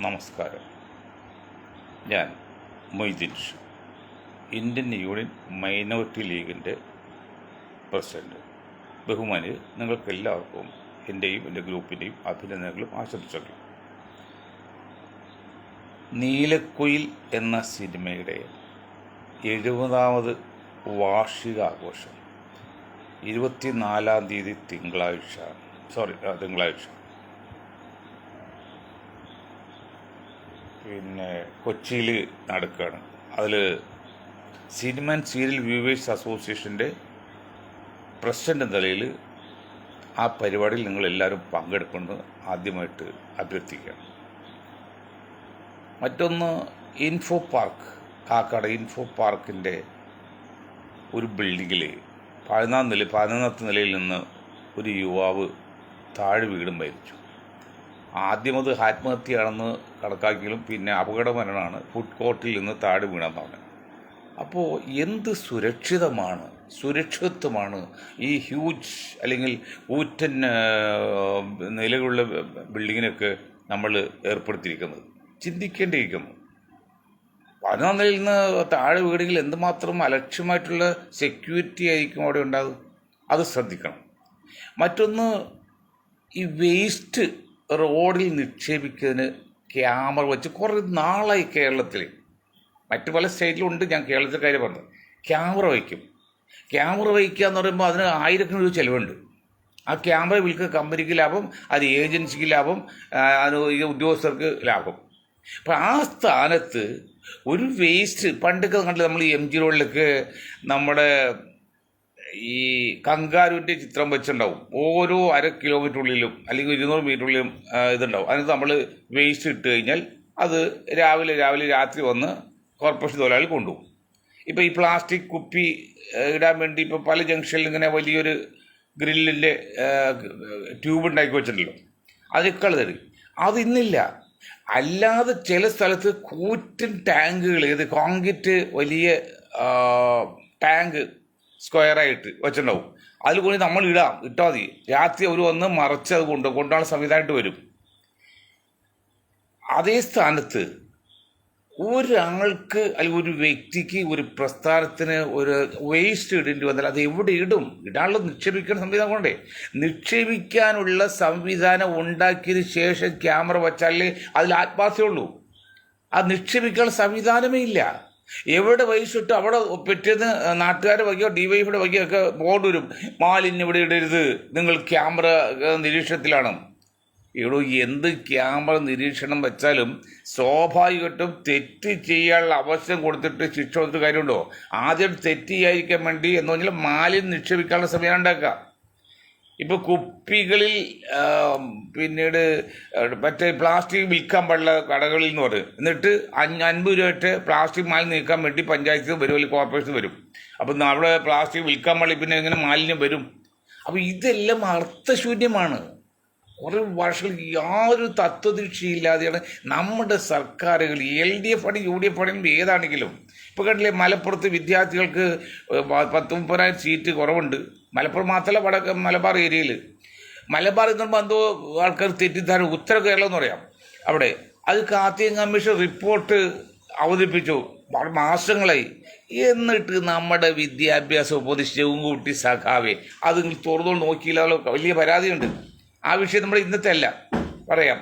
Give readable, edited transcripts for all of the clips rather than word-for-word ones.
നമസ്കാരം. ഞാൻ Moideen Shah, Indian union minority ലീഗിൻ്റെ പ്രസിഡന്റ്. ബഹുമാനി, നിങ്ങൾക്കെല്ലാവർക്കും എൻ്റെയും എൻ്റെ ഗ്രൂപ്പിൻ്റെയും അഭിനന്ദനങ്ങളും ആശംസകളും. നീലക്കുയിൽ എന്ന സിനിമയുടെ 70ാമത് വാർഷികാഘോഷം 24-ാം തീയതി തിങ്കളാഴ്ച കൊച്ചിയിൽ നടക്കുകയാണ്. അതിൽ സിനിമ ആൻഡ് സീരിയൽ വ്യൂവേഴ്സ് അസോസിയേഷൻ്റെ പ്രസിഡന്റ് എന്ന നിലയിൽ ആ പരിപാടിയിൽ നിങ്ങളെല്ലാവരും പങ്കെടുക്കുന്നത് ആദ്യമായിട്ട് അഭ്യർത്ഥിക്കുകയാണ്. മറ്റൊന്ന്, ഇൻഫോ പാർക്ക്, കാക്കാട് ഇൻഫോ പാർക്കിൻ്റെ ഒരു ബിൽഡിങ്ങിൽ 14ാമത്തെ നിലയിൽ നിന്ന് ഒരു യുവാവ് താഴെ വീടും മരിച്ചു. ആദ്യം അത് ആത്മഹത്യയാണെന്ന് കണക്കാക്കിയാലും പിന്നെ അപകടമരണമാണ്, ഫുഡ് കോർട്ടിൽ നിന്ന് താഴെ വീണെന്നാണ്. അപ്പോൾ എന്ത് സുരക്ഷിതത്വമാണ് ഈ ഹ്യൂജ് അല്ലെങ്കിൽ ഊറ്റൻ നിലകളുള്ള ബിൽഡിങ്ങിനൊക്കെ നമ്മൾ ഏർപ്പെടുത്തിയിരിക്കുന്നത്? ചിന്തിക്കേണ്ടിയിരിക്കുന്നു. 14ാം നിലയിൽ നിന്ന് താഴെ വീടെങ്കിൽ എന്തുമാത്രം അലക്ഷ്യമായിട്ടുള്ള സെക്യൂരിറ്റി ആയിരിക്കും അവിടെ ഉണ്ടാകും, അത് ശ്രദ്ധിക്കണം. മറ്റൊന്ന്, ഈ വേസ്റ്റ് റോഡിൽ നിക്ഷേപിക്കുന്നതിന് ക്യാമറ വെച്ച് കുറേ നാളായി കേരളത്തിൽ, മറ്റു പല സ്റ്റേറ്റിലുണ്ട്, ഞാൻ കേരളത്തിലെ കാര്യം പറഞ്ഞത്. ക്യാമറ വയ്ക്കുക എന്ന് പറയുമ്പോൾ അതിന് 1000 രൂപ ചിലവുണ്ട്. ആ ക്യാമറ വിൽക്കുന്ന കമ്പനിക്ക് ലാഭം, അത് ഏജൻസിക്ക് ലാഭം, അത് ഉദ്യോഗസ്ഥർക്ക് ലാഭം. അപ്പം ആ സ്ഥാനത്ത് ഒരു വേസ്റ്റ്, പണ്ടൊക്കെ കണ്ടില്ല നമ്മൾ ഈ MG റോഡിലൊക്കെ നമ്മുടെ ഈ കങ്കാരുവിൻ്റെ ചിത്രം വെച്ചിട്ടുണ്ടാവും. ഓരോ 1/2 കിലോമീറ്ററുള്ളിലും അല്ലെങ്കിൽ 200 മീറ്ററുള്ളിലും ഇതുണ്ടാവും. അതിനകത്ത് നമ്മൾ വേസ്റ്റ് ഇട്ട് കഴിഞ്ഞാൽ അത് രാവിലെ രാത്രി വന്ന് കോർപ്പറേഷൻ തൊഴിലാളി കൊണ്ടുപോകും. ഇപ്പോൾ ഈ പ്ലാസ്റ്റിക് കുപ്പി ഇടാൻ വേണ്ടി ഇപ്പോൾ പല ജംഗ്ഷനിൽ ഇങ്ങനെ വലിയൊരു ഗ്രില്ലിൻ്റെ ട്യൂബ് ഉണ്ടാക്കി വെച്ചിട്ടുണ്ടല്ലോ, അതിനേക്കാൾ തരും. അതിന്നില്ല. അല്ലാതെ ചില സ്ഥലത്ത് കൂറ്റൻ ടാങ്കുകൾ, ഇത് കോൺക്രീറ്റ് വലിയ ടാങ്ക് സ്ക്വയറായിട്ട് വെച്ചിട്ടുണ്ടാവും. അതിൽ കൊണ്ട് നമ്മൾ ഇട്ടാൽ മതി. രാത്രി അവർ വന്ന് മറച്ച് അത് കൊണ്ടുപോകാൻ സംവിധാനമായിട്ട് വരും. അതേ സ്ഥാനത്ത് ഒരാൾക്ക് അല്ലെങ്കിൽ ഒരു വ്യക്തിക്ക്, ഒരു പ്രസ്ഥാനത്തിന് ഒരു വേസ്റ്റ് ഇടേണ്ടി വന്നാൽ അത് എവിടെ ഇടാനുള്ള നിക്ഷേപിക്കുന്ന സംവിധാനം കൊണ്ടേ. നിക്ഷേപിക്കാനുള്ള സംവിധാനം ഉണ്ടാക്കിയതിന് ശേഷം ക്യാമറ വച്ചാലേ അതിൽ ആത്മാർത്ഥ്യമുള്ളൂ. അത് നിക്ഷേപിക്കാനുള്ള സംവിധാനമേ ഇല്ല. എവിടെ വയസ്സിട്ട് അവിടെ പിറ്റേന്ന് നാട്ടുകാരെ വകയോ DYFIയുടെ വകയോ ഒക്കെ ബോർഡ് വരും, മാലിന്യം ഇവിടെ ഇടരുത്, നിങ്ങൾ ക്യാമറ നിരീക്ഷണത്തിലാണ്. എന്ത് ക്യാമറ നിരീക്ഷണം വെച്ചാലും സ്വാഭാവികമായിട്ടും തെറ്റ് ചെയ്യാനുള്ള അവസരം കൊടുത്തിട്ട് ശിക്ഷ കൊടുത്തിട്ട് കാര്യമുണ്ടോ? ആദ്യം തെറ്റ് ചെയ്യാതിരിക്കാൻ വേണ്ടി എന്ന് പറഞ്ഞാൽ മാലിന്യം നിക്ഷേപിക്കാനുള്ള സമയം ഉണ്ടാക്കുക. ഇപ്പോൾ കുപ്പികളിൽ പിന്നീട് മറ്റേ പ്ലാസ്റ്റിക് വിൽക്കാൻ പാടില്ല കടകളിൽ എന്ന് പറയും. എന്നിട്ട് 50 രൂപ പ്ലാസ്റ്റിക് മാലിന്യം നീക്കാൻ വേണ്ടി പഞ്ചായത്ത് വരും, അല്ലെങ്കിൽ കോർപ്പറേഷൻ വരും. അപ്പം അവിടെ പ്ലാസ്റ്റിക് വിൽക്കാൻ പാടില്ല, പിന്നെ എങ്ങനെ മാലിന്യം വരും? അപ്പോൾ ഇതെല്ലാം അർത്ഥശൂന്യമാണ്. കുറേ വർഷങ്ങൾക്ക് യാതൊരു തത്വദീക്ഷയില്ലാതെയാണ് നമ്മുടെ സർക്കാരുകൾ, LDF ആണെങ്കിലും UDF ആണെങ്കിലും ഏതാണെങ്കിലും. ഇപ്പോൾ കണ്ടില്ലേ, മലപ്പുറത്ത് വിദ്യാർത്ഥികൾക്ക് 10-30,000 സീറ്റ് കുറവുണ്ട്. മലപ്പുറം മാത്രമല്ല, മലബാർ ഏരിയയിൽ. മലബാർ എന്ന് പറയുമ്പോൾ എന്തോ ആൾക്കാർ തെറ്റിദ്ധാരണ, ഉത്തര കേരളം എന്ന് പറയാം. അവിടെ അത് കാർത്തിക കമ്മീഷൻ റിപ്പോർട്ട് അവതരിപ്പിച്ചു, മാസങ്ങളായി. എന്നിട്ട് നമ്മുടെ വിദ്യാഭ്യാസ ഉപദേശിച്ച ചെവുംകുട്ടി സഖാവേ അത് നിങ്ങൾ തുറന്നു നോക്കിയില്ലല്ലോ, വലിയ പരാതിയുണ്ട്. ആ വിഷയം നമ്മൾ ഇന്നത്തെ അല്ല, പറയാം.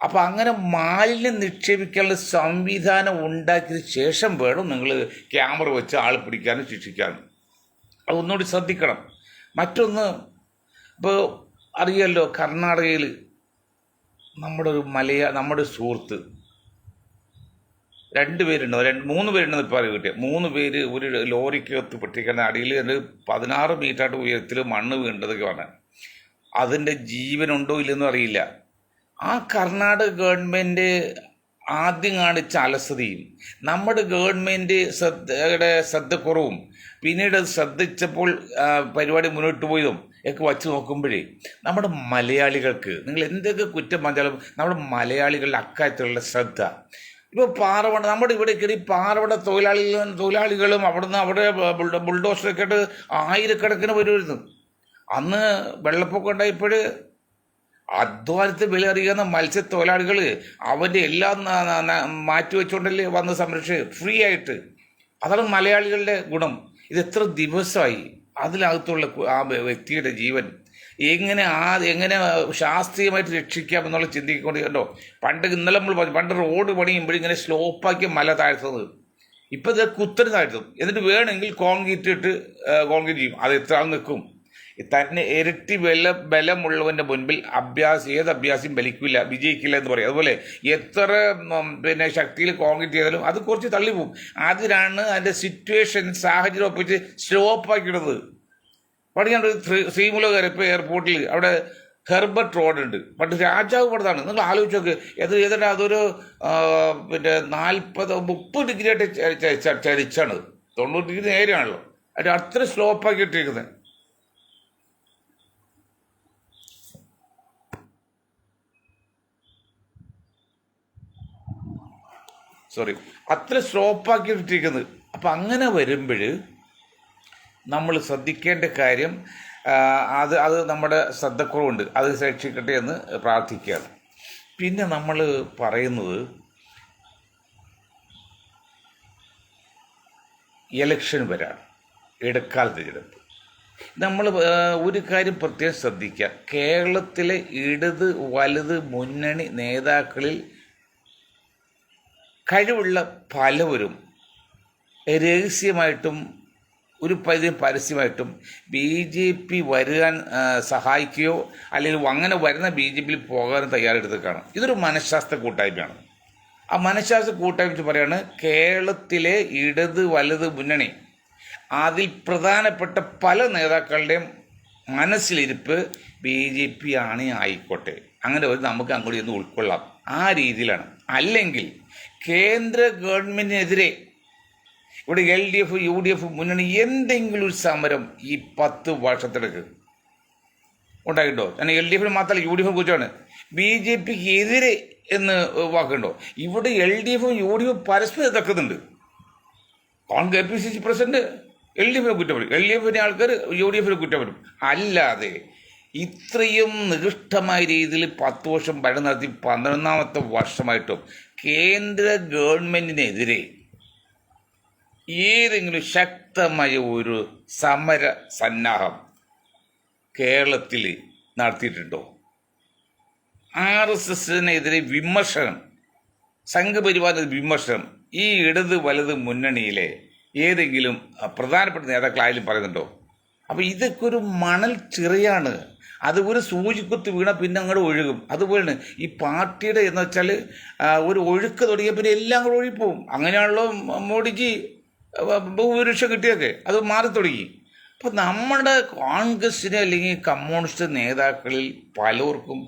അപ്പം അങ്ങനെ മാലിന്യം നിക്ഷേപിക്കാനുള്ള സംവിധാനം ഉണ്ടാക്കിയതിന് ശേഷം വേണം നിങ്ങൾ ക്യാമറ വെച്ച് ആൾ പിടിക്കാനും ശിക്ഷിക്കാനും. അതൊന്നുകൂടി ശ്രദ്ധിക്കണം. മറ്റൊന്ന്, ഇപ്പോൾ അറിയാമല്ലോ, കർണാടകയിൽ നമ്മുടെ ഒരു സുഹൃത്ത് 3 പേരുണ്ടെന്ന് ഇപ്പോൾ അറിവ് കിട്ടിയ 3 പേര് ഒരു ലോറിക്കകത്ത് പെട്ടിക്കുന്ന അടിയിൽ 16 മീറ്ററായിട്ട് ഉയരത്തിൽ മണ്ണ് വീണ്ടതൊക്കെ പറഞ്ഞാൽ അതിൻ്റെ ജീവനുണ്ടോ ഇല്ലെന്നും അറിയില്ല. ആ കർണാടക ഗവൺമെൻറ് ആദ്യം കാണിച്ച അലസതയും നമ്മുടെ ഗവൺമെൻറ് ശ്രദ്ധക്കുറവും പിന്നീട് അത് ശ്രദ്ധിച്ചപ്പോൾ പരിപാടി മുന്നോട്ട് പോയതും ഒക്കെ വച്ച് നോക്കുമ്പോഴേ നമ്മുടെ മലയാളികൾക്ക്, നിങ്ങൾ എന്തൊക്കെ കുറ്റം പറഞ്ഞാലും നമ്മുടെ മലയാളികളുടെ അക്കാര്യത്തിലുള്ള ശ്രദ്ധ. ഇപ്പോൾ പാറവട, നമ്മുടെ ഇവിടെ പാറവട തൊഴിലാളികളും അവിടെ ബുൾഡോസറൊക്കെ ആയിട്ട് 1000 കണക്കിന് വരുമായിരുന്നു. അന്ന് വെള്ളപ്പൊക്കം ഉണ്ടായപ്പോൾ അധ്വാനത്തെ വിലറിയുന്ന മത്സ്യത്തൊഴിലാളികൾ അവൻ്റെ എല്ലാം മാറ്റിവെച്ചുകൊണ്ടല്ലേ വന്ന് ഫ്രീ ആയിട്ട്. അതാണ് മലയാളികളുടെ ഗുണം. ഇത് എത്ര ദിവസമായി അതിനകത്തുള്ള ആ വ്യക്തിയുടെ ജീവൻ എങ്ങനെ ശാസ്ത്രീയമായിട്ട് രക്ഷിക്കാം ചിന്തിക്കൊണ്ട് കണ്ടോ. ഇന്നലെ നമ്മൾ പറഞ്ഞു, പണ്ട് റോഡ് പണിയുമ്പോഴും ഇങ്ങനെ സ്ലോപ്പാക്കി മല താഴ്ത്തുന്നത്. ഇപ്പം ഇത് കുത്തനെ താഴ്ത്തും, എന്നിട്ട് വേണമെങ്കിൽ കോൺക്രീറ്റ് ചെയ്യും. അത് എത്ര ആൾ നിൽക്കും? തന്നെ ഇരട്ടി ബലമുള്ളവൻ്റെ മുൻപിൽ ഏത് അഭ്യാസിയും വിജയിക്കില്ല എന്ന് പറയും. അതുപോലെ എത്ര ശക്തിയിൽ കോൺക്രീറ്റ് ചെയ്താലും അത് കുറച്ച് തള്ളിപ്പോവും. അതിനാണ് അതിൻ്റെ സിറ്റുവേഷൻ, സാഹചര്യം ഒപ്പിച്ച് സ്ലോപ്പാക്കിയിടുന്നത്. പണിയാണ്ട് ശ്രീമുലകര ഇപ്പോൾ എയർപോർട്ടിൽ അവിടെ ഹെർബർട്ട് റോഡുണ്ട്. പണ്ട് രാജാവ് പണിതാണ്. നിങ്ങൾ ആലോചിച്ച് നോക്ക്. ഏതാണ്ട് അതൊരു 30 ഡിഗ്രി ആയിട്ട് ചരിച്ചാണ്. 90 ഡിഗ്രി നേരെയാണല്ലോ. അത് അത്ര സ്ലോപ്പാക്കി ഇട്ടിരിക്കുന്നത്. അത്ര സ്ലോപ്പാക്കി ഇട്ടിരിക്കുന്നത്. അപ്പം അങ്ങനെ വരുമ്പോൾ നമ്മൾ ശ്രദ്ധിക്കേണ്ട കാര്യം, അത് നമ്മുടെ ശ്രദ്ധക്കുറവുണ്ട്. അത് രക്ഷിക്കട്ടെ എന്ന് പ്രാർത്ഥിക്കുകയാണ്. പിന്നെ നമ്മൾ പറയുന്നത് ഇലക്ഷൻ വരാണ്, ഇടക്കാല തിരഞ്ഞെടുപ്പ്. നമ്മൾ ഒരു കാര്യം പ്രത്യേകം ശ്രദ്ധിക്കുക. കേരളത്തിലെ ഇടത് വലത് മുന്നണി നേതാക്കളിൽ കഴിവുള്ള പലവരും രഹസ്യമായിട്ടും ഒരു പരസ്യമായിട്ടും BJP വരാൻ സഹായിക്കുകയോ അല്ലെങ്കിൽ അങ്ങനെ വരുന്ന BJPയിൽ പോകാനും തയ്യാറെടുത്തേക്കാണ്. ഇതൊരു മനഃശാസ്ത്ര കൂട്ടായ്മയാണ്. ആ മനഃശാസ്ത്ര കൂട്ടായ്മ വെച്ച് പറയാണ്, കേരളത്തിലെ ഇടത് വലത് മുന്നണി അതിൽ പ്രധാനപ്പെട്ട പല നേതാക്കളുടെയും മനസ്സിലിരിപ്പ് BJP ആയിക്കോട്ടെ, അങ്ങനെ നമുക്ക് അങ്ങോട്ട് ഒന്ന് ഉൾക്കൊള്ളാം, ആ രീതിയിലാണ്. അല്ലെങ്കിൽ കേന്ദ്ര ഗവൺമെൻറ്റിനെതിരെ ഇവിടെ LDF UDF മുന്നണി എന്തെങ്കിലും ഒരു സമരം ഈ 10 വർഷത്തിലേക്ക് ഉണ്ടായിട്ടുണ്ടോ? ഞാൻ LDF മാത്രമല്ല UDF കുറിച്ചാണ്. BJPക്ക് എതിരെ എന്ന് വാക്കുണ്ടോ? ഇവിടെ LDF UDF പരസ്പരം എതിർക്കുന്നുണ്ട്. KPCC പ്രസിഡന്റ് LDF കുറ്റപ്പെടും, LDF ആൾക്കാർ UDF കുറ്റപ്പെടും. അല്ലാതെ ഇത്രയും നികൃഷ്ടമായ രീതിയിൽ 10 വർഷം ഭരണം നടത്തി 11ാമത്തെ വർഷമായിട്ടും കേന്ദ്ര ഗവൺമെൻറ്റിനെതിരെ ഏതെങ്കിലും ശക്തമായ ഒരു സമര സന്നാഹം കേരളത്തിൽ നടത്തിയിട്ടുണ്ടോ? RSSനെതിരെ വിമർശനം, സംഘപരിവാറിനെതിരെ വിമർശനം ഈ ഇടത് വലത് മുന്നണിയിലെ ഏതെങ്കിലും പ്രധാനപ്പെട്ട നേതാക്കളായാലും പറയുന്നുണ്ടോ? അപ്പോൾ ഇതൊക്കെ ഒരു മണൽ ചിറയാണ്. അത് ഒരു സൂചിക്കുത്ത് വീണ പിന്നെ അങ്ങോട്ട് ഒഴുകും. അതുപോലെയാണ് ഈ പാർട്ടിയുടെ എന്ന് വെച്ചാൽ ഒരു ഒഴുക്ക് തുടങ്ങിയ പിന്നെ എല്ലാം കൂടെ ഒഴുകിപ്പോവും. അങ്ങനെയാണല്ലോ മോഡിജി ഭൂരിപക്ഷം കിട്ടിയൊക്കെ അത് മാറി തുടങ്ങി. അപ്പോൾ നമ്മുടെ കോൺഗ്രസ്സിന് അല്ലെങ്കിൽ കമ്മ്യൂണിസ്റ്റ് നേതാക്കളിൽ പലർക്കും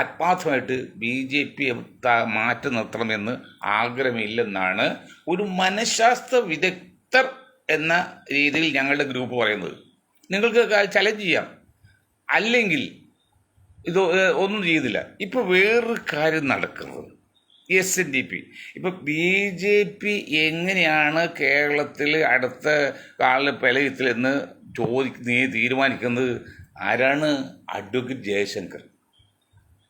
ആത്മാർത്ഥമായിട്ട് BJP മാറ്റി നിർത്തണമെന്ന് ആഗ്രഹമില്ലെന്നാണ് ഒരു മനഃശാസ്ത്ര വിദഗ്ധർ എന്ന രീതിയിൽ ഞങ്ങളുടെ ഗ്രൂപ്പ് പറയുന്നത്. നിങ്ങൾക്ക് ചലഞ്ച് ചെയ്യാം, അല്ലെങ്കിൽ ഇത് ഒന്നും ചെയ്യുന്നില്ല. ഇപ്പോൾ വേറൊരു കാര്യം നടക്കുന്നത് SNDP. ഇപ്പോൾ BJP എങ്ങനെയാണ് കേരളത്തിൽ അടുത്ത കാലിൽ പെലയത്തിലെന്ന് തീരുമാനിക്കുന്നത് ആരാണ്? Advocate Jayashankar.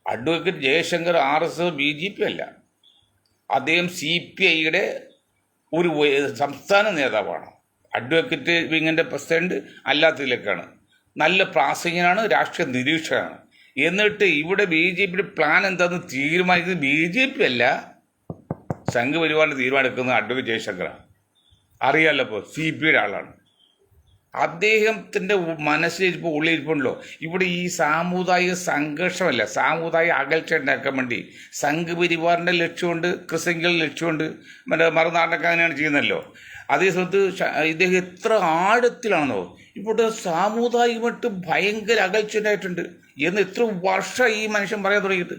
Advocate Jayashankar RSS BJP അല്ല, അദ്ദേഹം CPIയുടെ ഒരു സംസ്ഥാന നേതാവാണ്. അഡ്വക്കേറ്റ് വിങ്ങിൻ്റെ പ്രസിഡന്റ് അല്ലാത്തതിലേക്കാണ്. നല്ല പ്രാസംഗികനാണ്, രാഷ്ട്രീയ നിരീക്ഷകനാണ്. എന്നിട്ട് ഇവിടെ BJPയുടെ പ്ലാൻ എന്താണെന്ന് തീരുമാനിക്കുന്നത് BJP അല്ല, സംഘപരിവാറിന് തീരുമാനിക്കുന്നത് അഡ്വക്കേറ്റ് ജയശങ്കറാണ്. അറിയാമല്ലോ, ഇപ്പോൾ CPIയുടെ ആളാണ്. അദ്ദേഹത്തിൻ്റെ മനസ്സിലിരിപ്പോൾ ഉള്ളിലിരിപ്പുണ്ടല്ലോ. ഇവിടെ ഈ സാമുദായിക സംഘർഷമല്ല, സാമുദായിക അകൽച്ച ഉണ്ടാക്കാൻ വേണ്ടി സംഘപരിവാറിൻ്റെ ലക്ഷ്യമുണ്ട്, ക്രിസംഖ്യകളുടെ ലക്ഷ്യമുണ്ട്, മറുനാടനൊക്കെ അങ്ങനെയാണ് ചെയ്യുന്നല്ലോ. അതേ സമയത്ത് ഇദ്ദേഹം എത്ര ആഴത്തിലാണെന്നോ ഇപ്പോൾ സാമുദായികമായിട്ട് ഭയങ്കര അകൽച്ച ഉണ്ടായിട്ടുണ്ട് എന്ന് എത്ര വർഷം ഈ മനുഷ്യൻ പറയാൻ തുടങ്ങിയിട്ട്.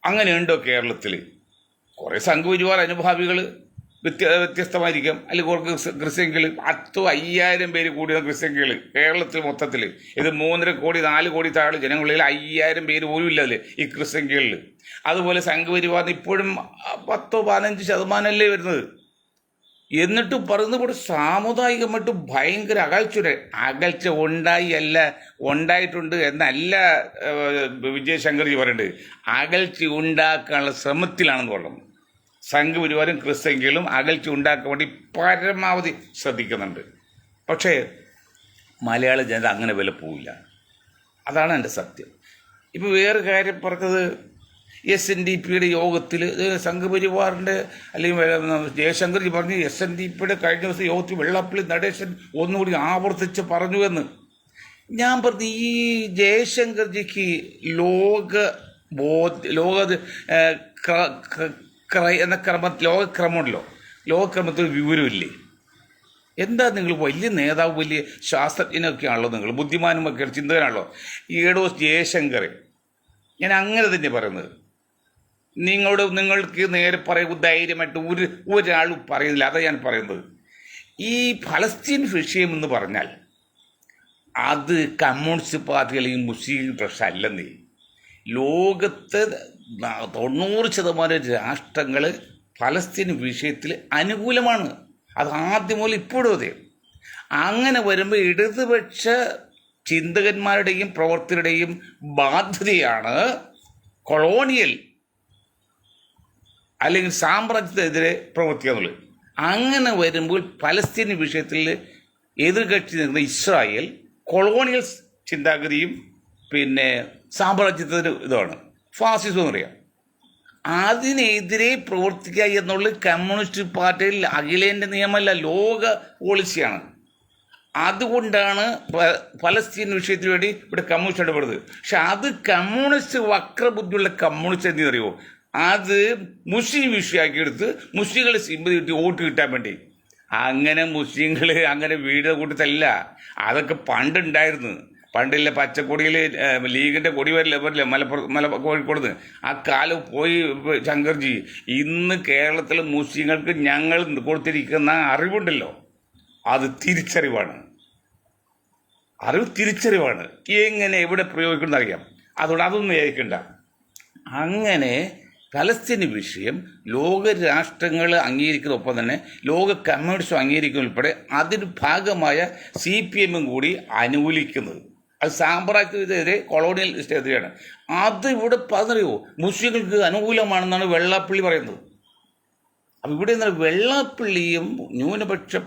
അങ്ങനെയുണ്ടോ കേരളത്തിൽ? കുറേ സംഘപരിവാർ അനുഭാവികൾ വ്യത്യസ്തമായിരിക്കാം, അല്ലെങ്കിൽ കുറച്ച് ക്രിസ്ത്യൻകൾ 5000 പേര് കൂടിയ ക്രിസ്ത്യൻകൾ കേരളത്തിൽ മൊത്തത്തിൽ. ഇത് 3.5 കോടി 4 കോടി താഴെ ജനങ്ങളിൽ 5000 പേര് പോലും ഇല്ലല്ലേ ഈ ക്രിസ്ത്യൻകളിൽ. അതുപോലെ സംഘപരിവാറിന് ഇപ്പോഴും 10-15% വരുന്നത്. എന്നിട്ട് പറയുന്നത് ഇവിടെ സാമുദായികമായിട്ട് ഭയങ്കര അകൽച്ച ഉണ്ടായി അല്ല, ഉണ്ടായിട്ടുണ്ട് എന്നല്ല വിജയശങ്കർജി പറയുന്നത്. അകൽച്ച ഉണ്ടാക്കാനുള്ള ശ്രമത്തിലാണെന്ന് പറയുന്നത്. സംഘപരിവാരം ക്രിസ്ത്യൻകളും അകൽച്ച ഉണ്ടാക്കാൻ വേണ്ടി പരമാവധി ശ്രദ്ധിക്കുന്നുണ്ട്. പക്ഷേ മലയാള ജനത അങ്ങനെ വില പോവില്ല. അതാണ് എൻ്റെ സത്യം. ഇപ്പോൾ വേറെ കാര്യം പറഞ്ഞത്, SNDPയുടെ യോഗത്തിൽ സംഘപരിവാറിൻ്റെ അല്ലെങ്കിൽ ജയശങ്കർജി പറഞ്ഞ് SNDPയുടെ കഴിഞ്ഞ ദിവസം യോഗത്തിൽ വെള്ളാപ്പള്ളി നടേശൻ ഒന്നുകൂടി ആവർത്തിച്ച് പറഞ്ഞു എന്ന്. ഞാൻ പറഞ്ഞു, ഈ ജയശങ്കർജിക്ക് ലോകക്രമത്തിൽ വിവരമില്ലേ? എന്താ നിങ്ങൾ വലിയ നേതാവ്, വലിയ ശാസ്ത്രജ്ഞനൊക്കെ ആണല്ലോ, നിങ്ങൾ ബുദ്ധിമാനുമൊക്കെ ചിന്തകനാണല്ലോ. ഈടോ ജയശങ്കർ, ഞാൻ അങ്ങനെ തന്നെ പറയുന്നത്. നിങ്ങൾക്ക് നേരെ പറയുക ധൈര്യമായിട്ട് ഒരാളും പറയുന്നില്ല. അതാണ് ഞാൻ പറയുന്നത്. ഈ ഫലസ്തീൻ വിഷയം എന്ന് പറഞ്ഞാൽ അത് കമ്മ്യൂണിസ്റ്റ് പാർട്ടി അല്ലെങ്കിൽ മുസ്ലിം പ്രശ്നമല്ലെന്നേ. ലോകത്ത് 90% രാഷ്ട്രങ്ങൾ ഫലസ്തീൻ വിഷയത്തിൽ അനുകൂലമാണ്. അത് ആദ്യം മുതൽ ഇപ്പോഴും അതെ. അങ്ങനെ വരുമ്പോൾ ഇടതുപക്ഷ ചിന്തകന്മാരുടെയും പ്രവർത്തകരുടെയും ബാധ്യതയാണ് കൊളോണിയൽ അല്ലെങ്കിൽ സാമ്രാജ്യത്തിനെതിരെ പ്രവർത്തിക്കുക എന്നുള്ളത്. അങ്ങനെ വരുമ്പോൾ പലസ്തീൻ വിഷയത്തിൽ എതിർകക്ഷി നിൽക്കുന്ന ഇസ്രായേൽ കൊളോണിയൽ ചിന്താഗതിയും പിന്നെ സാമ്രാജ്യത്തിൻ്റെ ഇതാണ് ഫാസിസം എന്ന് പറയാം. അതിനെതിരെ പ്രവർത്തിക്കുക എന്നുള്ളത് കമ്മ്യൂണിസ്റ്റ് പാർട്ടിയിൽ അഖിലേന്ത്യാ നിയമമല്ല, ലോക പോളിസിയാണ്. അതുകൊണ്ടാണ് ഫലസ്തീൻ വിഷയത്തിന് വേണ്ടി ഇവിടെ കമ്മ്യൂണിസ്റ്റ് ഇടപെടുന്നത്. പക്ഷെ അത് കമ്മ്യൂണിസ്റ്റ് വക്രബുദ്ധിയുള്ള കമ്മ്യൂണിസ്റ്റ് എന്തെന്ന് അറിയുമോ? അത് മുസ്ലിം വിഷയമാക്കി എടുത്ത് മുസ്ലിങ്ങളെ സിമ്പതി കിട്ടി വോട്ട് കിട്ടാൻ വേണ്ടി. അങ്ങനെ മുസ്ലിങ്ങൾ അങ്ങനെ വീട് കൂട്ടത്തല്ല. അതൊക്കെ പണ്ടുണ്ടായിരുന്നു. പണ്ടില്ല പച്ചക്കൊടിയിൽ ലീഗിൻ്റെ കൊടി വരില്ല കോഴിക്കോട്. ആ കാലം പോയി ശങ്കർജി. ഇന്ന് കേരളത്തിലെ മുസ്ലിങ്ങൾക്ക് ഞങ്ങൾ കൊടുത്തിരിക്കുന്ന അറിവുണ്ടല്ലോ, അത് തിരിച്ചറിവാണ്. തിരിച്ചറിവാണ്. എങ്ങനെ എവിടെ പ്രയോഗിക്കണം അറിയാം. അതുകൊണ്ട് അതൊന്നും വിചാരിക്കണ്ട. അങ്ങനെ ഫലസ്തീന് വിഷയം ലോക രാഷ്ട്രങ്ങൾ അംഗീകരിക്കുന്നതൊപ്പം തന്നെ ലോക കമ്മ്യൂണിസ്റ്റും അംഗീകരിക്കുന്ന ഉൾപ്പെടെ അതിന് ഭാഗമായ CPM കൂടി അനുകൂലിക്കുന്നത്. അത് സാമ്രാജ്യത്തിനെതിരെ കൊളോണിയൽ എതിരെയാണ്. അത് ഇവിടെ പറഞ്ഞറിയോ മുസ്ലിങ്ങൾക്ക് അനുകൂലമാണെന്നാണ് വെള്ളാപ്പള്ളി പറയുന്നത്. അപ്പം ഇവിടെ നിന്ന് വെള്ളാപ്പള്ളിയും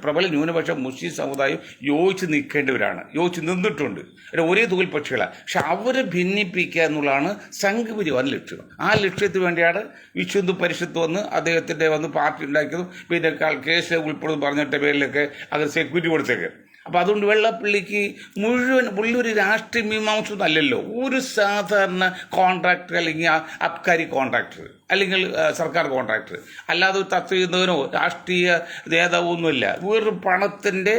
പ്രബല ന്യൂനപക്ഷ മുസ്ലിം സമുദായം യോജിച്ച് നിൽക്കേണ്ടവരാണ്, യോജിച്ച് നിന്നിട്ടുണ്ട്. ഒരേ തുകൽ പക്ഷികളാണ്. പക്ഷെ അവരെ ഭിന്നിപ്പിക്കുക എന്നുള്ളതാണ് സംഘപരിവാറിൻ്റെ ലക്ഷ്യം. ആ ലക്ഷ്യത്തിന് വേണ്ടിയാണ് വിശ്വ പരിഷത്ത് വന്ന് അദ്ദേഹത്തിൻ്റെ പാർട്ടി ഉണ്ടാക്കിയതും പിന്നെ കേസ് ഉൾപ്പെടുന്നു പറഞ്ഞിട്ട പേരിലൊക്കെ അത് സെക്യൂരിറ്റി കൊടുത്തേക്ക്. അപ്പോൾ അതുകൊണ്ട് വെള്ളാപ്പള്ളിക്ക് പുള്ളി ഒരു രാഷ്ട്രീയ മീമാംസൊന്നും അല്ലല്ലോ. ഒരു സാധാരണ കോൺട്രാക്ടർ അല്ലെങ്കിൽ അബ്കാരി കോൺട്രാക്ടർ അല്ലെങ്കിൽ സർക്കാർ കോൺട്രാക്ടർ, അല്ലാതെ ഒരു തത്വചിന്തകനോ രാഷ്ട്രീയ നേതാവൊന്നുമില്ല. വേറൊരു പണത്തിൻ്റെ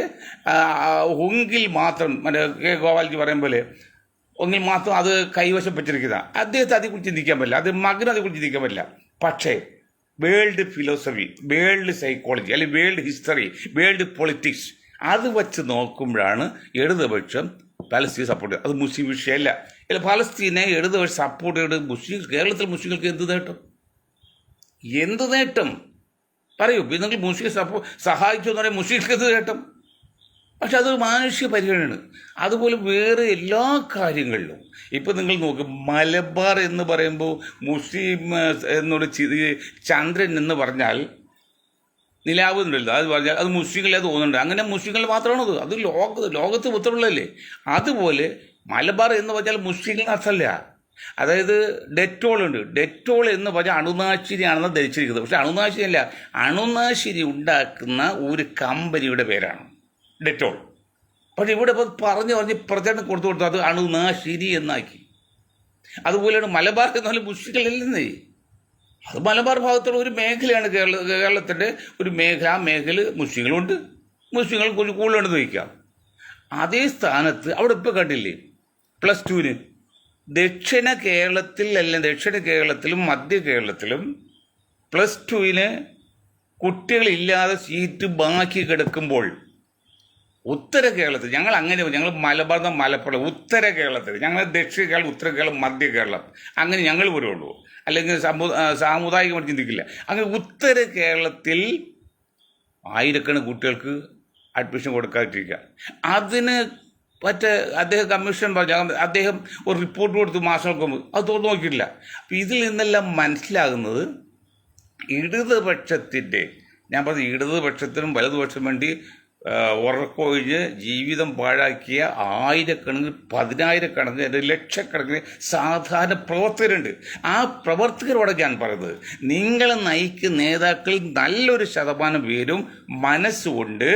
ഒങ്കിൽ മാത്രം കെ ഗോപാൽജി പറയും പോലെ ഒങ്കിൽ മാത്രം അത് കൈവശം വെച്ചിരിക്കുന്ന അദ്ദേഹത്തെ അതേക്കുറിച്ച് ചിന്തിക്കാൻ പറ്റില്ല, അത് മകനും അതേക്കുറിച്ച് ചിന്തിക്കാൻ പറ്റില്ല. പക്ഷേ വേൾഡ് ഫിലോസഫി, വേൾഡ് സൈക്കോളജി അല്ലെങ്കിൽ വേൾഡ് ഹിസ്റ്ററി, വേൾഡ് പൊളിറ്റിക്സ് അത് വച്ച് നോക്കുമ്പോഴാണ് ഇടതുപക്ഷം പലസ്തീൻ സപ്പോർട്ട് ചെയ്യുന്നത്. അത് മുസ്ലിം വിഷയമല്ല. പലസ്തീനെ ഇടതുപക്ഷം സപ്പോർട്ട് ചെയ്ത് കേരളത്തിൽ മുസ്ലിങ്ങൾക്ക് എന്ത് നേട്ടം പറയൂ? നിങ്ങൾ മുസ്ലിം സഹായിച്ചു എന്ന് പറയാൻ മുസ്ലിങ്ങൾക്ക് എന്ത് നേട്ടം? പക്ഷെ അതൊരു മാനുഷിക പരിഗണനയാണ്. അതുപോലെ വേറെ എല്ലാ കാര്യങ്ങളിലും ഇപ്പം നിങ്ങൾ നോക്ക്, മലബാർ എന്ന് പറയുമ്പോൾ മുസ്ലിം എന്നൊരു ചന്ദ്രൻ എന്ന് പറഞ്ഞാൽ നിലാവ് ഉണ്ടല്ലോ, അത് പറഞ്ഞാൽ അത് മുസ്ലിങ്ങളെ തോന്നുന്നുണ്ട്. അങ്ങനെ മുസ്ലിങ്ങൾ മാത്രമാണത്. അത് ലോകത്ത് മൊത്തമുള്ളതല്ലേ. അതുപോലെ മലബാർ എന്ന് പറഞ്ഞാൽ മുസ്ലിങ്ങൾ അർത്ഥമല്ല. അതായത് ഡെറ്റോൾ ഉണ്ട്. ഡെറ്റോൾ എന്ന് പറഞ്ഞാൽ അണുനാശിനിയാണെന്ന് ധരിച്ചിരിക്കുന്നത്. പക്ഷെ അണുനാശിനി അല്ല, അണുനാശിനി ഉണ്ടാക്കുന്ന ഒരു കമ്പനിയുടെ പേരാണ് ഡെറ്റോൾ. പക്ഷെ ഇവിടെ ഇപ്പോൾ പറഞ്ഞ് പ്രചരണം കൊടുത്തു അത് അണുനാശിനി എന്നാക്കി. അതുപോലെയാണ് മലബാർ എന്നാലും മുസ്ലിങ്ങളല്ലെന്നേ. അത് മലബാർ ഭാഗത്തുള്ള ഒരു മേഖലയാണ്, കേരളത്തിൻ്റെ ഒരു മേഖല. ആ മേഖല മുസ്ലിങ്ങളുണ്ട്, മുസ്ലിങ്ങൾ കുറച്ച് കൂടുതലുണ്ടെന്ന് വയ്ക്കാം. അതേ സ്ഥാനത്ത് അവിടെ ഇപ്പോൾ കണ്ടില്ലേ +2 ദക്ഷിണ കേരളത്തിലും മധ്യ കേരളത്തിലും +2 കുട്ടികളില്ലാതെ സീറ്റ് ബാക്കി കിടക്കുമ്പോൾ ഉത്തര കേരളത്തിൽ ഞങ്ങൾ മലപ്പുറം ഉത്തര കേരളത്തിൽ ഞങ്ങൾ ദക്ഷിണ കേരളം, ഉത്തര കേരളം, മധ്യ കേരളം അങ്ങനെ ഞങ്ങൾ വരുള്ളൂ. അല്ലെങ്കിൽ സാമുദായികമായിട്ട് ചിന്തിക്കില്ല. അങ്ങനെ ഉത്തര കേരളത്തിൽ ആയിരക്കണക്കിന് കുട്ടികൾക്ക് അഡ്മിഷൻ കൊടുക്കാതിരിക്കുക. അതിന് മറ്റേ അദ്ദേഹം കമ്മീഷൻ പറഞ്ഞു, അദ്ദേഹം ഒരു റിപ്പോർട്ട് കൊടുത്തു മാസങ്ങൾക്ക് മുമ്പ്, അത് തുറന്നു നോക്കിയിട്ടില്ല. അപ്പം ഇതിൽ നിന്നെല്ലാം മനസ്സിലാകുന്നത് ഇടതുപക്ഷത്തിൻ്റെ, ഞാൻ പറഞ്ഞു ഇടതുപക്ഷത്തിനും വലതുപക്ഷം വേണ്ടി ഉറക്കൊഴിഞ്ഞ് ജീവിതം പാഴാക്കിയ ആയിരക്കണക്കിന്, പതിനായിരക്കണക്കിന്, ലക്ഷക്കണക്കിന് സാധാരണ പ്രവർത്തകരുണ്ട്. ആ പ്രവർത്തകരോടെ ഞാൻ പറയുന്നത്, നിങ്ങളെ നയിക്കുന്ന നേതാക്കളിൽ നല്ലൊരു ശതമാനം പേരും മനസ്സുകൊണ്ട്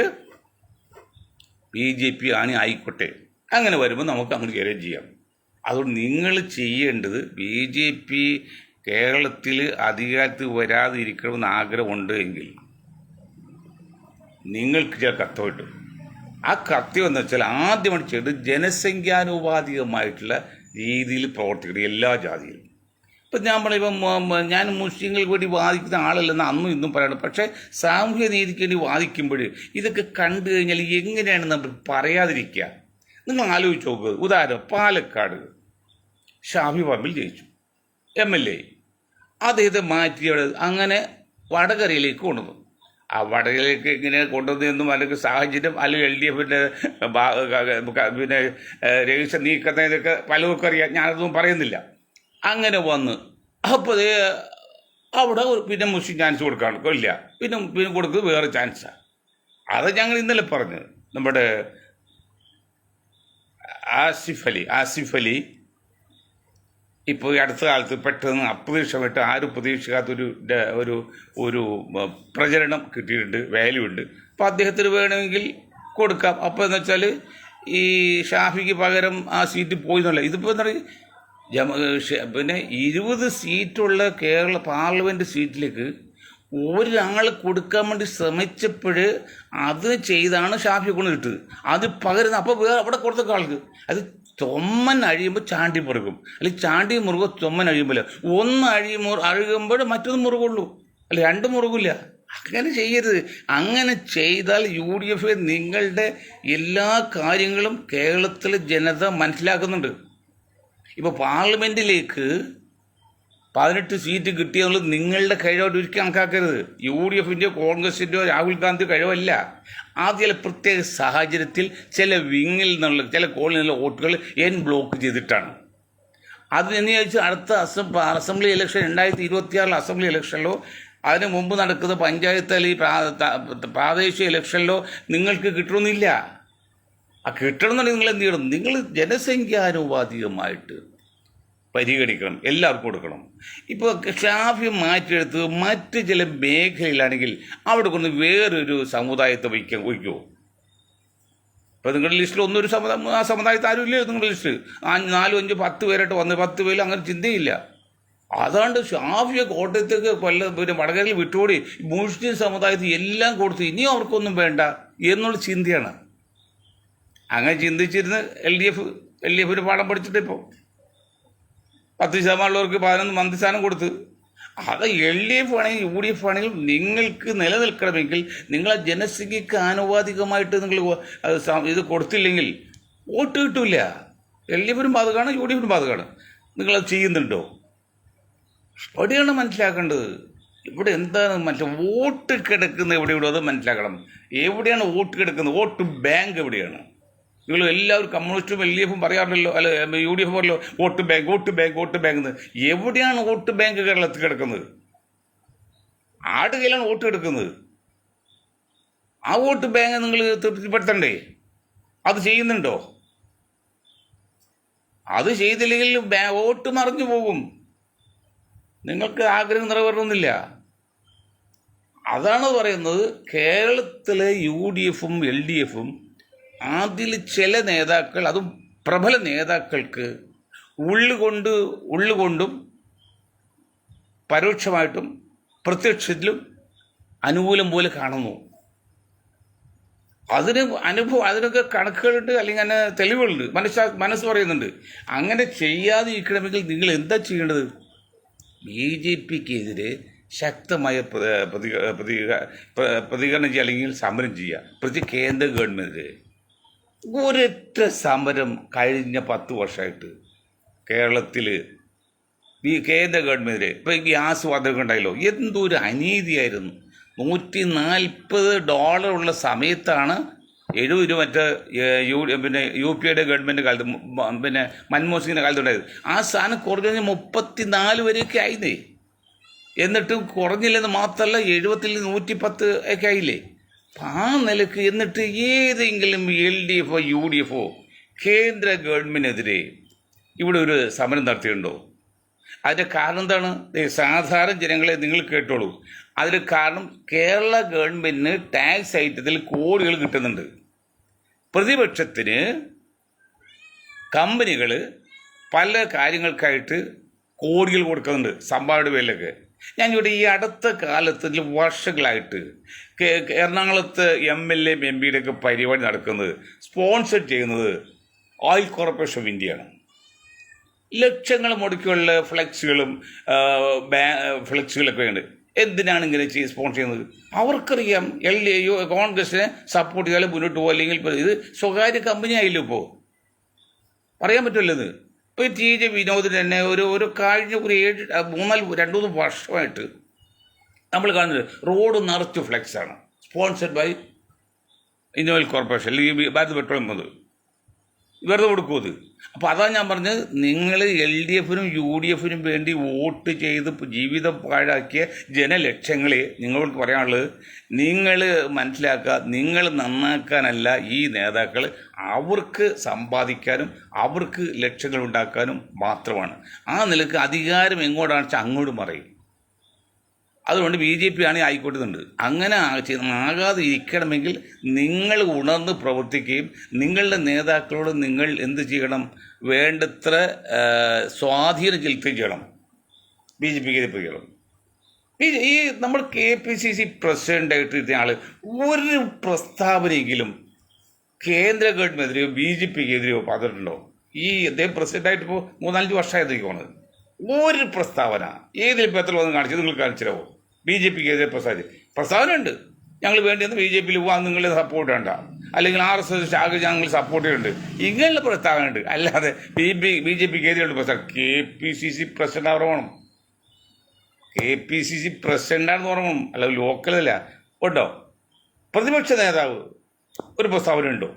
BJP ആയിക്കോട്ടെ. അങ്ങനെ വരുമ്പോൾ നമുക്ക് അങ്ങോട്ട് കാര്യം ചെയ്യാം. അതുകൊണ്ട് നിങ്ങൾ ചെയ്യേണ്ടത്, BJP കേരളത്തിൽ അധികാരത്തിൽ വരാതിരിക്കണമെന്ന് ആഗ്രഹമുണ്ട് എങ്കിൽ നിങ്ങൾക്ക് ചില കത്ത് കിട്ടും. ആ കത്ത് എന്ന് വെച്ചാൽ ആദ്യമായിട്ട് ചെയ്യേണ്ടത് ജനസംഖ്യാനുപാതികമായിട്ടുള്ള രീതിയിൽ പ്രവർത്തിക്കണം എല്ലാ ജാതിയിലും. ഇപ്പം ഞാൻ പറയുമ്പം ഞാൻ മുസ്ലിങ്ങൾക്ക് വേണ്ടി വാദിക്കുന്ന ആളല്ലെന്ന് അന്നും ഇന്നും പറയണം. പക്ഷേ സാമൂഹ്യ നീതിക്ക് വേണ്ടി വാദിക്കുമ്പോൾ ഇതൊക്കെ കണ്ടു കഴിഞ്ഞാൽ എങ്ങനെയാണ് നമ്മൾ പറയാതിരിക്കുക? നിങ്ങൾ ആലോചിച്ച് നോക്കുക. ഉദാഹരണം, പാലക്കാട് ഷാഫി പറമ്പിൽ ജയിച്ചു, MLA. അദ്ദേഹത്തെ മാറ്റിയത് അങ്ങനെ വടകരയിലേക്ക് കൊണ്ടുവന്നു. ആ വടകരയിലേക്ക് ഇങ്ങനെ കൊണ്ടുവന്നെന്നും അല്ലെങ്കിൽ സാഹചര്യം, അല്ലെങ്കിൽ LDFിൻ്റെ പിന്നെ രജിസ്റ്റർ നീക്കുന്നതൊക്കെ പലർക്കും അറിയാം, ഞാനതൊന്നും പറയുന്നില്ല. അങ്ങനെ വന്ന് അപ്പോൾ അവിടെ പിന്നെ മുസ്ലിം ചാൻസ് കൊടുക്കാണ് ഇല്ല, പിന്നെ കൊടുക്കുന്നത് വേറെ ചാൻസാണ്. അത് ഞങ്ങൾ ഇന്നലെ പറഞ്ഞു. നമ്മുടെ ആസിഫ് അലി ഇപ്പോൾ ഈ അടുത്ത കാലത്ത് പെട്ടെന്ന് അപ്രതീക്ഷിതമായിട്ട് ആരും പ്രതീക്ഷിക്കാത്തൊരു ഒരു പ്രചരണം കിട്ടിയിട്ടുണ്ട്, വാല്യൂ ഉണ്ട്. അപ്പോൾ അദ്ദേഹത്തിന് വേണമെങ്കിൽ കൊടുക്കാം. അപ്പോൾ എന്ന് വെച്ചാൽ ഈ ഷാഫിക്ക് പകരം ആ സീറ്റ് പോയി എന്നല്ല. ഇതിപ്പോൾ എന്താ പറയുക, പിന്നെ 20 സീറ്റുള്ള കേരള പാർലമെൻറ്റ് സീറ്റിലേക്ക് ഒരാൾ കൊടുക്കാൻ വേണ്ടി ശ്രമിച്ചപ്പോൾ അത് ചെയ്താണ് ഷാഫി കൊണ്ട് കിട്ടുന്നത്. അത് പകരുന്ന അപ്പോൾ വേറെ അവിടെ കൊടുത്ത ആൾക്ക് അത് ചൊമ്മൻ അഴിയുമ്പോൾ ചാണ്ടി മുറുകും, അല്ലെങ്കിൽ ചാണ്ടി മുറുകും ചൊമ്മൻ അഴിയുമ്പോൾ, ഒന്ന് അഴുകുമ്പോൾ മറ്റൊന്ന് മുറുകുള്ളൂ, അല്ല രണ്ട് മുറുകില്ല. അങ്ങനെ ചെയ്യരുത്. അങ്ങനെ ചെയ്താൽ UDF നിങ്ങളുടെ എല്ലാ കാര്യങ്ങളും കേരളത്തിലെ ജനത മനസ്സിലാക്കുന്നുണ്ട്. ഇപ്പോൾ പാർലമെൻറ്റിലേക്ക് 18 സീറ്റ് കിട്ടിയെന്നുള്ളത് നിങ്ങളുടെ കഴിവായിട്ട് ഒരിക്കലും കണക്കാക്കരുത്. UDFിൻ്റെയോ കോൺഗ്രസിൻ്റെയോ രാഹുൽ ഗാന്ധി കഴിവല്ല. ആ ചില പ്രത്യേക സാഹചര്യത്തിൽ ചില വിങ്ങിൽ നിന്നുള്ള ചില കോളിൽ നിന്നുള്ള വോട്ടുകൾ ബ്ലോക്ക് ചെയ്തിട്ടാണ്. അത് എന്ന് ചോദിച്ചാൽ അടുത്ത അസംബ്ലി ഇലക്ഷൻ 2026 അസംബ്ലി ഇലക്ഷനിലോ അതിന് മുമ്പ് നടക്കുന്ന പഞ്ചായത്ത് അല്ലെങ്കിൽ പ്രാദേശിക ഇലക്ഷനിലോ നിങ്ങൾക്ക് കിട്ടണമെന്നില്ല. ആ കിട്ടണമെന്നുണ്ടെങ്കിൽ നിങ്ങൾ എന്ത് ചെയ്യണം? നിങ്ങൾ ജനസംഖ്യാനുപാതികമായിട്ട് പരിഗണിക്കണം, എല്ലാവർക്കും കൊടുക്കണം. ഇപ്പോൾ ഷാഫി മാറ്റിയെടുത്ത് മറ്റ് ചില മേഖലയിലാണെങ്കിൽ അവിടെ കൊണ്ട് വേറൊരു സമുദായത്തെ വയ്ക്കുമോ? ഇപ്പോൾ നിങ്ങളുടെ ലിസ്റ്റിൽ ഒന്നൊരു ആ സമുദായത്തെ ആരും ഇല്ലേ നിങ്ങളുടെ ലിസ്റ്റ്? 4, 5, 10 പേരായിട്ട് വന്ന് 10 പേരും അങ്ങനെ ചിന്തയില്ല. അതാണ്ട് ഷാഫിയെ കോട്ടയത്തേക്ക് പിന്നെ വടകരയിൽ വിട്ടുകൂടി മുസ്ലിം സമുദായത്തിൽ എല്ലാം കൊടുത്ത് ഇനിയും അവർക്കൊന്നും വേണ്ട എന്നുള്ള ചിന്തയാണ്. അങ്ങനെ ചിന്തിച്ചിരുന്ന് LDFിന് പാഠം പഠിച്ചിട്ട് ഇപ്പോൾ 10% ഉള്ളവർക്ക് 11 മന്ത്രിസ്ഥാനം കൊടുത്ത്. അത് LDF ആണെങ്കിൽ UDF ആണെങ്കിലും നിങ്ങൾക്ക് നിലനിൽക്കണമെങ്കിൽ നിങ്ങളെ ജനസംഖ്യക്ക് ആനുപാതികമായിട്ട് നിങ്ങൾ ഇത് കൊടുത്തില്ലെങ്കിൽ വോട്ട് കിട്ടില്ല. LDFിനും ബാധകമാണ്, UDFിനും ബാധകമാണ്. നിങ്ങളത് ചെയ്യുന്നുണ്ടോ? അവിടെയാണ് മനസ്സിലാക്കേണ്ടത്. ഇവിടെ എന്താണ് വോട്ട് കിടക്കുന്നത് എവിടെയുണ്ടോ അത് മനസ്സിലാക്കണം. എവിടെയാണ് വോട്ട് കിടക്കുന്നത്? വോട്ട് ബാങ്ക് എവിടെയാണ്? നിങ്ങൾ എല്ലാവരും കമ്മ്യൂണിസ്റ്റും LDFും പറയാറുണ്ടല്ലോ, അല്ല UDF പറയല്ലോ വോട്ട് ബാങ്ക് എന്ന്. എവിടെയാണ് വോട്ട് ബാങ്ക് കേരളത്തിൽ കിടക്കുന്നത്? ആരുടെ കയ്യിലാണ് വോട്ട് കിടക്കുന്നത്? ആ വോട്ട് ബാങ്ക് നിങ്ങൾ തൃപ്തിപ്പെടുത്തണ്ടേ? അത് ചെയ്യുന്നുണ്ടോ? അത് ചെയ്തില്ലെങ്കിൽ വോട്ട് മറിഞ്ഞു പോകും. നിങ്ങൾക്ക് ആഗ്രഹം നിറവേറണമെന്നില്ല. അതാണ് പറയുന്നത്. കേരളത്തിലെ UDFും LDFും അതിൽ ചില നേതാക്കൾ, അതും പ്രബല നേതാക്കൾക്ക് ഉള്ളുകൊണ്ടും പരോക്ഷമായിട്ടും പ്രത്യക്ഷത്തിലും അനുകൂലം പോലെ കാണുന്നു. അതിനൊക്കെ കണക്കുകളുണ്ട്, അല്ലെങ്കിൽ അങ്ങനെ തെളിവുകളുണ്ട്, മനസ്സ് പറയുന്നുണ്ട്. അങ്ങനെ ചെയ്യാതിരിക്കണമെങ്കിൽ നിങ്ങൾ എന്താ ചെയ്യേണ്ടത്? BJPക്കെതിരെ ശക്തമായ പ്രതികരണം ചെയ്യുക, അല്ലെങ്കിൽ സമരം ചെയ്യുക. പ്രത്യേകിച്ച് കേന്ദ്ര ഗവൺമെൻറ് ഒരൊറ്റ സമരം കഴിഞ്ഞ 10 വർഷമായിട്ട് കേരളത്തിൽ ഈ കേന്ദ്ര ഗവൺമെൻറ് ഇപ്പോൾ ഗ്യാസ് വർദ്ധനവ് ഉണ്ടായല്ലോ, എന്തൊരു അനീതിയായിരുന്നു. $140 ഉള്ള സമയത്താണ് 70 രൂപ മറ്റേ പിന്നെ UPA ഗവൺമെൻറ് കാലത്ത് പിന്നെ മൻമോഹൻ സിംഗിൻ്റെ കാലത്തുണ്ടായത്. ആ സാധനം കുറഞ്ഞു കഴിഞ്ഞാൽ 34 വരെയൊക്കെ ആയിന്നേ. എന്നിട്ടും കുറഞ്ഞില്ലെന്ന് മാത്രമല്ല 70 110 ഒക്കെ ആയില്ലേ. ആ നിലക്ക് എന്നിട്ട് ഏതെങ്കിലും LDFോ UDFോ കേന്ദ്ര ഗവൺമെൻറ്റിനെതിരെ ഇവിടെ ഒരു സമരം നടത്തിയിട്ടുണ്ടോ? അതിൻ്റെ കാരണം എന്താണ്? സാധാരണ ജനങ്ങളെ നിങ്ങൾ കേട്ടോളൂ. അതിന് കാരണം കേരള ഗവൺമെൻറ്റിന് ടാക്സ് ഐറ്റത്തിൽ കോടികൾ കിട്ടുന്നുണ്ട്. പ്രതിപക്ഷത്തിന് കമ്പനികൾ പല കാര്യങ്ങൾക്കായിട്ട് കോടികൾ കൊടുക്കുന്നുണ്ട് സംഭാവനയുടെ പേരിലൊക്കെ. ഞാനിവിടെ ഈ അടുത്ത കാലത്ത് വർഷങ്ങളായിട്ട് എറണാകുളത്ത് MLA MP ഒക്കെ പരിപാടി നടക്കുന്നത് സ്പോൺസർ ചെയ്യുന്നത് ഓയിൽ കോർപ്പറേഷൻ ഓഫ് ഇന്ത്യയാണ്. ലക്ഷങ്ങൾ മുടക്കിയുള്ള ഫ്ലെക്സുകളൊക്കെ ഉണ്ട്. എന്തിനാണ് ഇങ്ങനെ സ്പോൺസർ ചെയ്യുന്നത്? അവർക്കറിയാം കോൺഗ്രസിനെ സപ്പോർട്ട് ചെയ്താൽ മുന്നോട്ട് പോകും, അല്ലെങ്കിൽ ഇത് സ്വകാര്യ കമ്പനി ആയില്ലോ. ഇപ്പോൾ പറയാൻ പറ്റുമല്ലോ ഇത്. ഇപ്പോൾ TJ വിനോദിന് തന്നെ ഒരു കഴിഞ്ഞ ഒരു 2-3 വർഷമായിട്ട് നമ്മൾ കാണുന്നത് റോഡ് നിറച്ച് ഫ്ലെക്സാണ്, sponsored by Indian Oil Corporation അല്ലെങ്കിൽ ഭാരത് പെട്രോളിയം. അത് വെറുതെ കൊടുക്കും അത്. അപ്പോൾ അതാണ് ഞാൻ പറഞ്ഞത്, നിങ്ങൾ LDFനും UDFനും വേണ്ടി വോട്ട് ചെയ്ത് ജീവിതം പാഴാക്കിയ ജനലക്ഷങ്ങളെ നിങ്ങളോട് പറയാനുള്ളത്, നിങ്ങൾ മനസ്സിലാക്കുക, നിങ്ങൾ നന്നാക്കാനല്ല ഈ നേതാക്കൾ, അവർക്ക് സമ്പാദിക്കാനും അവർക്ക് ലക്ഷ്യങ്ങൾ ഉണ്ടാക്കാനും മാത്രമാണ്. ആ നിലക്ക് അധികാരം എങ്ങോട്ടാണെന്ന് വെച്ചാൽ അങ്ങോട്ട് പറയും. അതുകൊണ്ട് BJP ആണെങ്കിൽ ആയിക്കോട്ടുന്നുണ്ട്. അങ്ങനെ ആകാതെ ഇരിക്കണമെങ്കിൽ നിങ്ങൾ ഉണർന്ന് പ്രവർത്തിക്കുകയും നിങ്ങളുടെ നേതാക്കളോട് നിങ്ങൾ എന്ത് ചെയ്യണം, വേണ്ടത്ര സ്വാധീനം ചെലുത്തുകയും ചെയ്യണം. BJPക്ക് എതിർപ്പിക്കണം. ഈ നമ്മൾ KPCC പ്രസിഡൻ്റായിട്ട് ഇരുന്ന ആൾ ഒരു പ്രസ്താവനയെങ്കിലും കേന്ദ്ര ഗവൺമെൻറ്റിനെതിരെയോ BJPക്കെതിരെയോ പറഞ്ഞിട്ടുണ്ടോ? അദ്ദേഹം പ്രസിഡൻ്റായിട്ട് ഇപ്പോൾ 3-4 വർഷമായതൊക്കെ പോണത്. ഒരു പ്രസ്താവന ഏതിൽ പേപ്പറിൽ വന്ന് കാണിച്ചത് നിങ്ങൾ കാണിച്ചിരാവോ? BJPക്കെതിരെ പ്രസ്താവന ഉണ്ട്, ഞങ്ങൾ വേണ്ടിയെന്ന് BJPയിൽ പോകാൻ നിങ്ങൾ സപ്പോർട്ട് വേണ്ട, അല്ലെങ്കിൽ RSS ശാഖ ഞങ്ങൾ സപ്പോർട്ട് ചെയ്യുന്നുണ്ട്, ഇങ്ങനെയുള്ള പ്രസ്താവന ഉണ്ട്. അല്ലാതെ BJPക്കെതിരെയുള്ള പ്രസ്താവന KPCC പ്രസിഡന്റ് ഓർമ്മണം, KPCC പ്രസിഡന്റാണെന്ന് ഓർമ്മണം, അല്ല ലോക്കലല്ല. ഉണ്ടോ? പ്രതിപക്ഷ നേതാവ് ഒരു പ്രസ്താവന ഉണ്ടോ?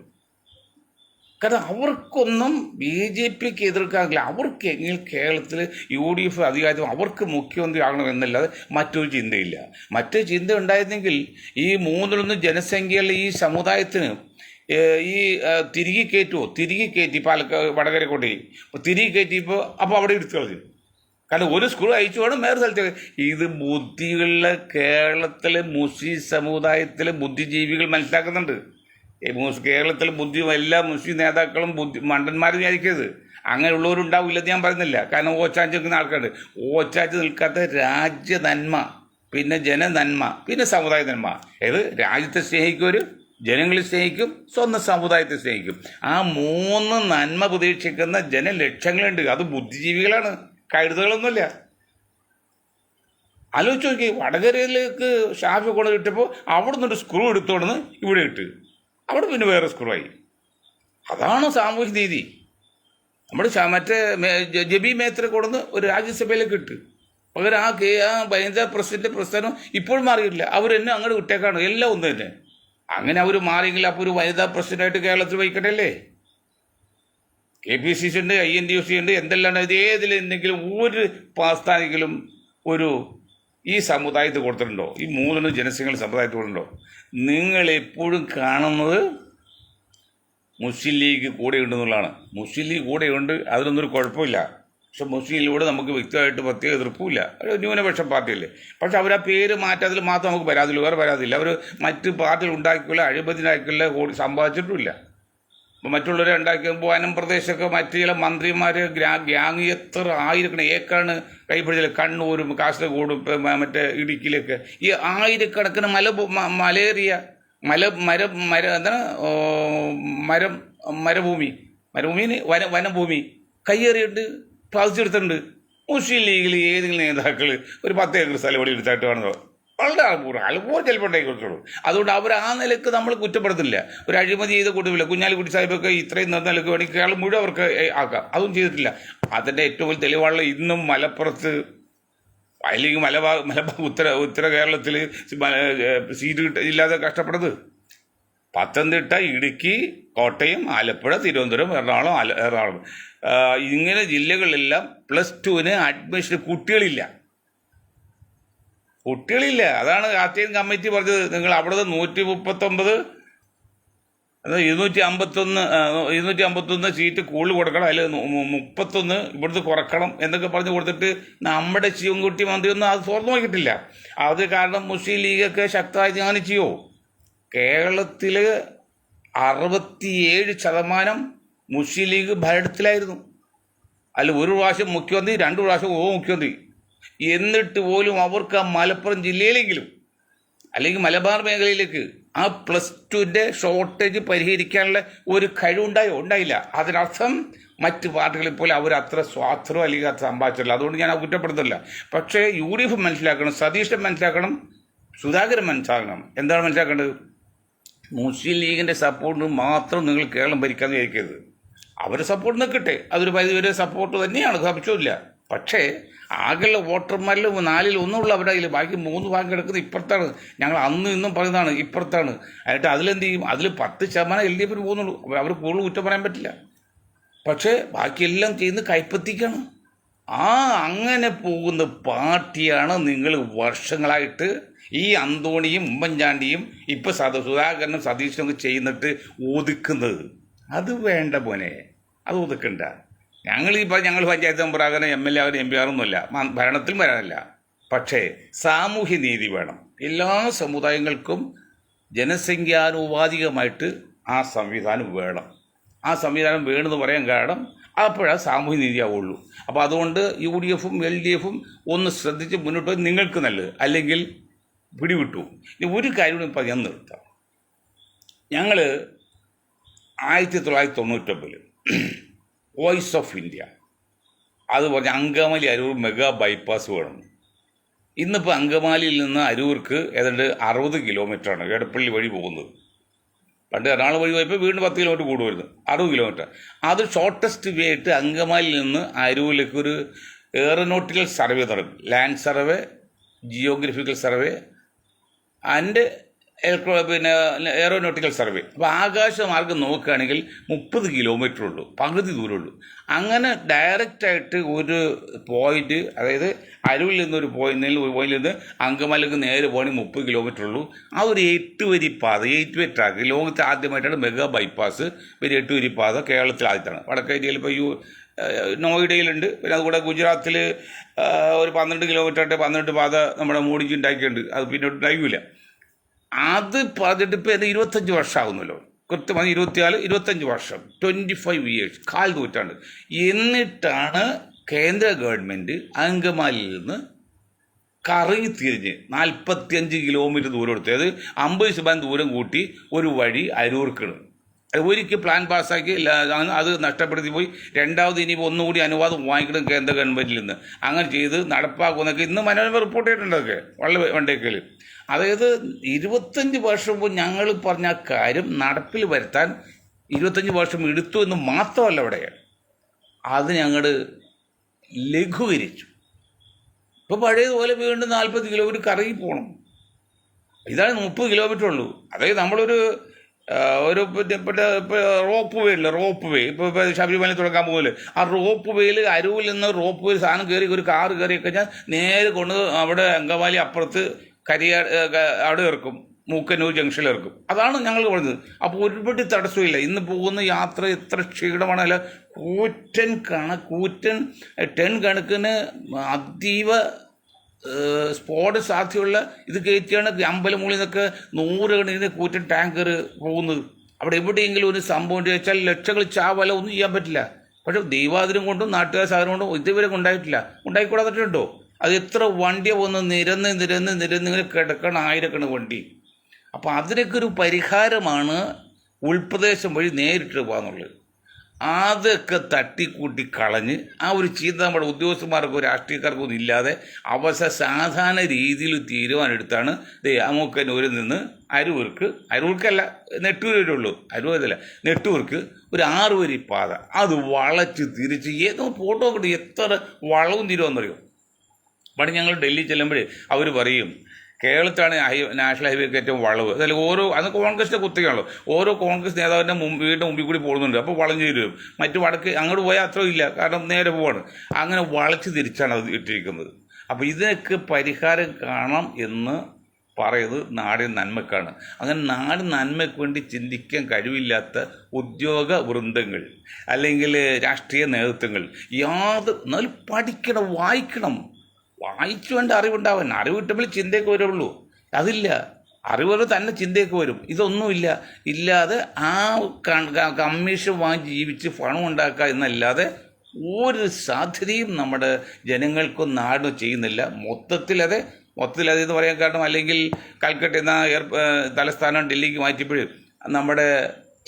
കാരണം അവർക്കൊന്നും BJPക്ക് എതിർക്കാറില്ല. അവർക്ക് എങ്ങനെ കേരളത്തിൽ UDF അധികാരം അവർക്ക് മുഖ്യമന്ത്രി ആകണമെന്നല്ലാതെ മറ്റൊരു ചിന്തയില്ല. മറ്റൊരു ചിന്ത ഉണ്ടായിരുന്നെങ്കിൽ ഈ 1/3 ജനസംഖ്യയുള്ള ഈ സമുദായത്തിന് തിരികെ കയറ്റി വടകര കൊണ്ടേ തിരികെ കയറ്റിയപ്പോൾ അപ്പോൾ അവിടെ എടുത്തു കളഞ്ഞു. കാരണം ഒരു സ്കൂൾ അയച്ചു വേണം വേറെ സ്ഥലത്ത്. ഇത് ബുദ്ധികളിലെ കേരളത്തിലെ മുസ്ലിം സമുദായത്തിലെ ബുദ്ധിജീവികൾ മനസ്സിലാക്കുന്നുണ്ട്. കേരളത്തിൽ എല്ലാ മുസ്ലിം നേതാക്കളും മണ്ടന്മാരും വിചാരിക്കരുത്. അങ്ങനെയുള്ളവരുണ്ടാവില്ലെന്ന് ഞാൻ പറയുന്നില്ല. കാരണം ഓച്ചാച്ച് നിൽക്കുന്ന ആൾക്കാരുണ്ട്. ഓച്ചാച്ച് നിൽക്കാത്ത രാജ്യ നന്മ, പിന്നെ ജനനന്മ, പിന്നെ സമുദായ നന്മ. രാജ്യത്തെ സ്നേഹിക്കും, ജനങ്ങളെ സ്നേഹിക്കും, സ്വന്തം സമുദായത്തെ സ്നേഹിക്കും. ആ 3 നന്മ പ്രതീക്ഷിക്കുന്ന ജനലക്ഷങ്ങളുണ്ട്. അത് ബുദ്ധിജീവികളാണ്, കഴുതുകളൊന്നുമില്ല. ആലോചിച്ച് നോക്കി, വടകരയിലേക്ക് ഷാഫി കൊണ്ട് കിട്ടിയപ്പോൾ അവിടെ നിന്നൊരു സ്ക്രൂ എടുത്തോണ്ടെന്ന് ഇവിടെ ഇട്ട്, അവിടെ പിന്നെ വേറെ സ്ക്രൂവായി. അതാണ് സാമൂഹ്യ നീതി. നമ്മുടെ മറ്റേ ജബി മേത്തറെ കൊടുന്ന് ഒരു രാജ്യസഭയിലേക്ക് ഇട്ട്, പകരം ആ വനിതാ പ്രസിഡന്റ് പ്രസ്ഥാനം ഇപ്പോഴും മാറിയിട്ടില്ല. അവർ തന്നെ അങ്ങോട്ട് വിട്ടേക്കാണ്, എല്ലാം ഒന്ന് തന്നെ. അങ്ങനെ അവർ മാറിയെങ്കിൽ അപ്പോൾ ഒരു വനിതാ പ്രസിഡന്റായിട്ട് കേരളത്തിൽ വഹിക്കട്ടെ അല്ലേ? KPCC ഉണ്ട്, INTUC ഉണ്ട്, എന്തെല്ലാം. ഏതിലെന്തെങ്കിലും ഒരു പ്രസ്ഥാനിക്കലും ഈ സമുദായത്തിൽ കൊടുത്തിട്ടുണ്ടോ? ഈ 3 ജനസംഖ്യകൾ സമുദായത്തിൽ കൊടുത്തിട്ടുണ്ടോ? നിങ്ങളെപ്പോഴും കാണുന്നത് മുസ്ലിം ലീഗ് കൂടെയുണ്ടെന്നുള്ളതാണ്. മുസ്ലിം ലീഗ് കൂടെയുണ്ട്, അതിനൊന്നും ഒരു കുഴപ്പമില്ല. പക്ഷെ മുസ്ലിം ലീഗിലൂടെ നമുക്ക് വ്യക്തമായിട്ട് പ്രത്യേക എതിർപ്പില്ല. ഒരു ന്യൂനപക്ഷ പാർട്ടിയല്ലേ. പക്ഷെ അവർ ആ പേര് മാറ്റാതിൽ മാത്രം നമുക്ക് പരാതിയില്ല, വേറെ പരാതിയില്ല. അവർ മറ്റ് പാർട്ടികൾ ഉണ്ടാക്കിയില്ല, അഴിമതി ഉണ്ടാക്കിയില്ല, സമ്പാദിച്ചിട്ടുമില്ല. അപ്പോൾ മറ്റുള്ളവരെ ഉണ്ടാക്കിയപ്പോൾ വനം പ്രദേശമൊക്കെ മറ്റു ചില മന്ത്രിമാർ ഗ്യാങ് എത്ര ആയിരക്കണക്കിന് ഏക്കറാണ് കൈപ്പിടിച്ചില്ല. കണ്ണൂരും കാസർഗോഡും മറ്റേ ഇടുക്കിയിലൊക്കെ ഈ ആയിരക്കണക്കിന് വനഭൂമി കയ്യേറിയിട്ട് ബാധിച്ചെടുത്തിട്ടുണ്ട്. മുസ്ലിം ലീഗിൽ ഏതെങ്കിലും നേതാക്കൾ ഒരു 10 ഏക്കർ സ്ഥലം ഇവിടെ എടുത്തായിട്ട് കാണുന്നത് വളരെ അൽപൂർവ്വം ചിലപ്പോൾ ഉണ്ടാക്കി കൊടുത്തുള്ളൂ. അതുകൊണ്ട് അവർ ആ നിലക്ക് നമ്മൾ കുറ്റപ്പെടുത്തില്ല. ഒരു അഴിമതി ചെയ്ത് കൊടുത്തില്ല. കുഞ്ഞാലിക്കുട്ടി സാഹിബൊക്കെ ഇത്രയും നിലക്ക് വേണമെങ്കിൽ കേരളം മുഴുവൻ അവർക്ക് ആക്കാം. അതും ചെയ്തിട്ടില്ല. അതിൻ്റെ ഏറ്റവും വലിയ തെളിവാണല്ലോ ഇന്നും മലപ്പുറത്ത് അല്ലെങ്കിൽ മലബാർ ഉത്തര കേരളത്തിൽ സീറ്റ് ഇല്ലാതെ കഷ്ടപ്പെടുന്നത്. പത്തനംതിട്ട, ഇടുക്കി, കോട്ടയം, ആലപ്പുഴ, തിരുവനന്തപുരം, എറണാകുളം ഇങ്ങനെ ജില്ലകളിലെല്ലാം +2 അഡ്മിഷന് കുട്ടികളില്ല. അതാണ് ആർട്ടിഐ കമ്മിറ്റി പറഞ്ഞത്. നിങ്ങൾ അവിടെ 139 251 സീറ്റ് കൂടുതൽ കൊടുക്കണം, അല്ലെങ്കിൽ 31 ഇവിടുന്ന് കുറക്കണം എന്നൊക്കെ പറഞ്ഞ് കൊടുത്തിട്ട് നമ്മുടെ ശിവൻകുട്ടി മന്ത്രിയൊന്നും അത് തുറന്നു നോക്കിയിട്ടില്ല. അത് കാരണം മുസ്ലിം ലീഗൊക്കെ ശക്തമായി ധ്യാനിച്ചോ. കേരളത്തിൽ 67% മുസ്ലിം ലീഗ് ഭരണത്തിലായിരുന്നു. അല്ല, ഒരു പ്രാവശ്യം മുഖ്യമന്ത്രി, 2 പ്രാവശ്യം ഉപമുഖ്യമന്ത്രി. എന്നിട്ട് പോലും അവർക്ക് ആ മലപ്പുറം ജില്ലയിലെങ്കിലും അല്ലെങ്കിൽ മലബാർ മേഖലയിലേക്ക് ആ +2 ഷോർട്ടേജ് പരിഹരിക്കാനുള്ള ഒരു ഉണ്ടായില്ല. അതിനർത്ഥം മറ്റ് പാർട്ടികളെ പോലെ അവർ അത്ര സ്വാർത്ഥരോ അല്ലെങ്കിൽ അത്ര സമ്പാദിച്ചില്ല. അതുകൊണ്ട് ഞാൻ കുറ്റപ്പെടുത്തില്ല. പക്ഷേ UDF മനസ്സിലാക്കണം, സതീശൻ മനസ്സിലാക്കണം, സുധാകരൻ മനസ്സിലാക്കണം. എന്താണ് മനസ്സിലാക്കേണ്ടത്? മുസ്ലിം ലീഗിൻ്റെ സപ്പോർട്ടിന് മാത്രം നിങ്ങൾ കേരളം ഭരിക്കാമെന്ന് വിചാരിക്കരുത്. അവരുടെ സപ്പോർട്ട് നിൽക്കട്ടെ, അതൊരു പരിധിവരെ സപ്പോർട്ട് തന്നെയാണ്, സംശയമില്ല. പക്ഷേ ആകെയുള്ള വോട്ടർമാരിൽ 4-ൽ 1 അവരുടെ കയ്യിൽ, ബാക്കി 3 ഭാഗം കിടക്കുന്നത് ഇപ്പുറത്താണ്. ഞങ്ങൾ അന്നും ഇന്നും പറയുന്നതാണ് ഇപ്പുറത്താണ്. എന്നിട്ട് അതിലെന്ത് ചെയ്യും? അതിൽ 10% LDF പോകുന്നുള്ളൂ. അവർ കൂടുതൽ കുറ്റം പറയാൻ പറ്റില്ല. പക്ഷേ ബാക്കിയെല്ലാം ചെയ്യുന്നത് കൈപ്പത്തിക്കാണ്. അങ്ങനെ പോകുന്ന പാർട്ടിയാണ് നിങ്ങൾ വർഷങ്ങളായിട്ട് ഈ അന്തോണിയും ഉമ്മൻചാണ്ടിയും ഇപ്പം സുധാകരനും സതീശനും ചെയ്യുന്നിട്ട് ഒതുക്കുന്നത്. അത് വേണ്ട പോനെ, അത് ഒതുക്കണ്ട. ഞങ്ങൾ പഞ്ചായത്ത് മെമ്പറാകാൻ MLA ആകാൻ MP ആറൊന്നുമില്ല, ഭരണത്തിൽ വരാനല്ല. പക്ഷേ സാമൂഹ്യ നീതി വേണം. എല്ലാ സമുദായങ്ങൾക്കും ജനസംഖ്യാനുപാതികമായിട്ട് ആ സംവിധാനം വേണം. ആ സംവിധാനം വേണമെന്ന് പറയാൻ കാരണം അപ്പോഴാണ് സാമൂഹ്യ നീതി ആവുള്ളൂ. അപ്പോൾ അതുകൊണ്ട് UDFും LDFും ഒന്ന് ശ്രദ്ധിച്ച് മുന്നോട്ട് പോയി നിങ്ങൾക്ക് നല്ലത്, അല്ലെങ്കിൽ പിടിവിട്ടു. ഇനി ഒരു കാര്യം ഇപ്പം ഞാൻ നിർത്താം. ഞങ്ങൾ 1999 വോയിസ് ഓഫ് ഇന്ത്യ അത് പറഞ്ഞ് അങ്കമാലി അരൂർ മെഗാ ബൈപ്പാസ് വേണം. ഇന്നിപ്പോൾ അങ്കമാലിയിൽ നിന്ന് അരൂർക്ക് ഏതാണ്ട് 60 കിലോമീറ്ററാണ് എടപ്പള്ളി വഴി പോകുന്നത്. പണ്ട് എറണാകുളം വഴി പോയപ്പോൾ വീണ്ടും 10 കിലോമീറ്റർ കൂടുമായിരുന്നു, 60 കിലോമീറ്റർ. അത് ഷോർട്ടസ്റ്റ് വേ ആയിട്ട് അങ്കമാലിയിൽ നിന്ന് അരൂരിലേക്ക് ഒരു എയറോനോട്ടിക്കൽ സർവേ നടക്കും. Land survey, geographical survey and aeronautical survey. അപ്പോൾ ആകാശമാർഗം നോക്കുകയാണെങ്കിൽ 30 കിലോമീറ്റർ ഉള്ളൂ, പകുതി ദൂരമുള്ളൂ. അങ്ങനെ ഡയറക്റ്റായിട്ട് ഒരു പോയിന്റ്, അതായത് അരൂരിൽ നിന്നൊരു പോയിന്റിൽ നിന്ന് അങ്കമാലിക്ക് നേരെ പോകണമെങ്കിൽ 30 കിലോമീറ്റർ ഉള്ളൂ. ആ ഒരു 8 വരി പാത, 8 വേ ട്രാക്ക് ലോകത്തിൽ ആദ്യമായിട്ടാണ് മെഗാ ബൈപ്പാസ്. ഒരു 8 വരി പാത കേരളത്തിൽ ആദ്യത്താണ്. വടക്കേ ഇന്ത്യയിൽ ഇപ്പോൾ നോയിഡയിലുണ്ട്. പിന്നെ അതുകൂടെ ഗുജറാത്തിൽ ഒരു 12 കിലോമീറ്ററിൻ്റെ 12 പാത നമ്മുടെ മോഡിജി ഉണ്ടാക്കിയിട്ടുണ്ട്. അത് പിന്നോട്ട് ഉണ്ടാകില്ല. അത് പറഞ്ഞിട്ട് ഇപ്പോൾ 25 വർഷമാകുന്നല്ലോ, കൃത്യമായി 25 വർഷം, 25 years, 1/4 നൂറ്റാണ്ട്. എന്നിട്ടാണ് കേന്ദ്ര ഗവൺമെൻറ് അങ്കമാലിയിൽ നിന്ന് കറങ്ങി തിരിഞ്ഞ് 45 കിലോമീറ്റർ ദൂരം എടുത്ത്, അതായത് 50% ദൂരം കൂട്ടി ഒരു വഴി അരൂർക്കാണ്. ഒരിക്കൽ പ്ലാൻ പാസ്സാക്കി അത് നഷ്ടപ്പെടുത്തി പോയി. രണ്ടാമത് ഇനി ഒന്നുകൂടി അനുവാദം വാങ്ങിക്കണം കേന്ദ്ര ഗവൺമെൻറ്റിൽ നിന്ന്. അങ്ങനെ ചെയ്ത് നടപ്പാക്കുമെന്നൊക്കെ ഇന്ന് മനോരമ റിപ്പോർട്ട് ചെയ്തിട്ടുണ്ടൊക്കെ വളരെ വണ്ടേക്കൽ. അതായത് 25 വർഷം മുമ്പ് ഞങ്ങൾ പറഞ്ഞ കാര്യം നടപ്പിൽ വരുത്താൻ 25 വർഷം എടുത്തു എന്ന് മാത്രമല്ല, അവിടെ അത് ഞങ്ങൾ ലഘൂകരിച്ചു. ഇപ്പോൾ പഴയതുപോലെ വീണ്ടും 40 കിലോമീറ്റർ കറങ്ങി പോകണം. ഇതാണ് 30 കിലോമീറ്റർ ഉള്ളൂ. അതായത് നമ്മളൊരു റോപ്പ് വേ ഇപ്പോൾ ശബരിമല തുടങ്ങാൻ പോകുമല്ലോ, ആ റോപ്പ് വേയിൽ അരൂരിൽ നിന്ന് റോപ്പ് വേയിൽ സാധനം കയറി ഒരു കാറ് കയറി കഴിഞ്ഞാൽ നേരെ കൊണ്ട് അവിടെ അങ്കമാലി അപ്പുറത്ത് അവിടെ ഇറക്കും, മൂക്കന്നൂർ ജംഗ്ഷനിൽ ഇറക്കും. അതാണ് ഞങ്ങൾ പറഞ്ഞത്. അപ്പോൾ ഒരുപാട് തടസ്സമില്ല. ഇന്ന് പോകുന്ന യാത്ര എത്ര ക്ഷീണമാണല്ല, കൂറ്റൻ ടൺ കണക്കിന് അതീവ സ്പോട്ട് സാധ്യതയുള്ള ഇത് കയറ്റിയാണ് അമ്പലമുകളിൽ നിന്നൊക്കെ 100 കണക്കിന് കൂറ്റൻ ടാങ്കർ പോകുന്നത്. അവിടെ എവിടെയെങ്കിലും ഒരു സംഭവം വെച്ചാൽ ലക്ഷങ്ങൾ ചാവല ഒന്നും ചെയ്യാൻ പറ്റില്ല. പക്ഷേ ദൈവാദിനം കൊണ്ടും നാട്ടുകാർ സാധനം കൊണ്ടും ഇതുവരെ ഉണ്ടായിക്കൂടാതിട്ടുണ്ടോ? അത് എത്ര വണ്ടിയെ വന്ന് നിരന്ന് കിടക്കണം, ആയിരക്കണക്കിന് വണ്ടി. അപ്പോൾ അതിനൊക്കെ ഒരു പരിഹാരമാണ് ഉൾപ്രദേശം വഴി നേരിട്ട് പോകാന്നുള്ളത്. അതൊക്കെ തട്ടിക്കൂട്ടി കളഞ്ഞ് ആ ഒരു ചീത്ത നമ്മുടെ ഉദ്യോഗസ്ഥന്മാർക്കോ രാഷ്ട്രീയക്കാർക്കോ ഒന്നും ഇല്ലാതെ സാധാരണ രീതിയിൽ തീരുമാനമെടുത്താണ് മൂക്കന്നൂരിൽ നിന്ന് അരൂർക്കല്ല നെട്ടൂർ വരെ ഉള്ളൂ, അരൂരല്ല നെട്ടൂർക്ക് ഒരു 6 വരി പാത. അത് വളച്ച് തിരിച്ച് ഏതോ ഫോട്ടോ കിട്ടി, എത്ര വളവും തിരുവെന്നറിയോ. പണ്ട് ഞങ്ങൾ ഡൽഹി ചെല്ലുമ്പോൾ അവർ പറയും കേരളത്താണ് നാഷണൽ ഹൈവേക്ക് ഏറ്റവും വളവ്. അതായത് അന്ന് കോൺഗ്രസിൻ്റെ കുത്തിയാണല്ലോ, ഓരോ കോൺഗ്രസ് നേതാവിൻ്റെ വീടിൻ്റെ മുമ്പിൽ കൂടി പോകുന്നുണ്ട്. അപ്പോൾ വളഞ്ഞു തരും. മറ്റു വടക്ക് അങ്ങോട്ട് പോയാൽ അത്ര ഇല്ല, കാരണം നേരെ പോവാണ്. അങ്ങനെ വളച്ച് തിരിച്ചാണ് അത് ഇട്ടിരിക്കുന്നത്. അപ്പോൾ ഇതിനൊക്കെ പരിഹാരം കാണാം എന്ന് പറയുന്നത് നാടിൻ നന്മക്കാണ്. അങ്ങനെ നാട് നന്മയ്ക്ക് വേണ്ടി ചിന്തിക്കാൻ കഴിവില്ലാത്ത ഉദ്യോഗ വൃന്ദങ്ങൾ അല്ലെങ്കിൽ രാഷ്ട്രീയ നേതൃത്വങ്ങൾ എന്നാലും പഠിക്കണം, വായിച്ചു വേണ്ട അറിവുണ്ടാവാൻ. അറിവ് കിട്ടുമ്പോൾ ചിന്തയൊക്കെ വരുള്ളൂ. അതില്ല, അറിവ് തന്നെ ചിന്തയൊക്കെ വരും. ഇല്ലാതെ ആ കമ്മീഷൻ വാങ്ങി ജീവിച്ച് പണം ഉണ്ടാക്കുക എന്നല്ലാതെ ഒരു സാധ്യതയും നമ്മുടെ ജനങ്ങൾക്കും നാടിനും ചെയ്യുന്നില്ല. മൊത്തത്തിൽ എന്ന് പറയാൻ കാരണം, അല്ലെങ്കിൽ കൽക്കട്ട എന്ന തലസ്ഥാനം ഡൽഹിക്ക് മാറ്റിയപ്പോഴും നമ്മുടെ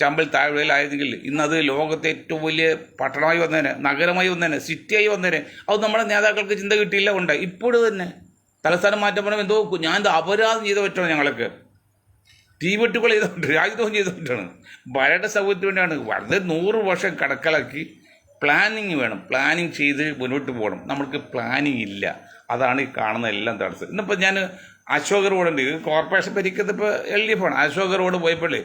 ചമ്പൽ താഴ്വരയിലായിരുന്നെങ്കിൽ ഇന്നത് ലോകത്തെ ഏറ്റവും വലിയ പട്ടണമായി വന്നേനെ, നഗരമായി വന്നേനെ, സിറ്റിയായി വന്നേനെ. അത് നമ്മുടെ നേതാക്കൾക്ക് ചിന്ത കിട്ടിയില്ല. ഉണ്ട് ഇപ്പോഴും തന്നെ തലസ്ഥാനം മാറ്റം പറയുമ്പോൾ എന്തോ ഞാൻ അപരാധം ചെയ്ത പറ്റണം. ഞങ്ങൾക്ക് തീവെട്ടുകൾ ചെയ്തിട്ടുണ്ട്, രാജ്യദ്രോഹം ചെയ്തിട്ടാണ്. ഭരണ സൗകര്യത്തിന് വേണ്ടിയാണ്. വളരെ 100 വർഷം കണക്കാക്കി പ്ലാനിങ് വേണം. പ്ലാനിങ് ചെയ്ത് മുന്നോട്ട് പോകണം. നമ്മൾക്ക് പ്ലാനിങ് ഇല്ല. അതാണ് ഈ കാണുന്ന എല്ലാം തടസ്സം. ഇന്നിപ്പോൾ ഞാൻ അശോക റോഡുണ്ട്, കോർപ്പറേഷൻ ഭരിക്കുന്നത് ഇപ്പോൾ LDF ആണ്. അശോക റോഡ് പോയപ്പോഴേ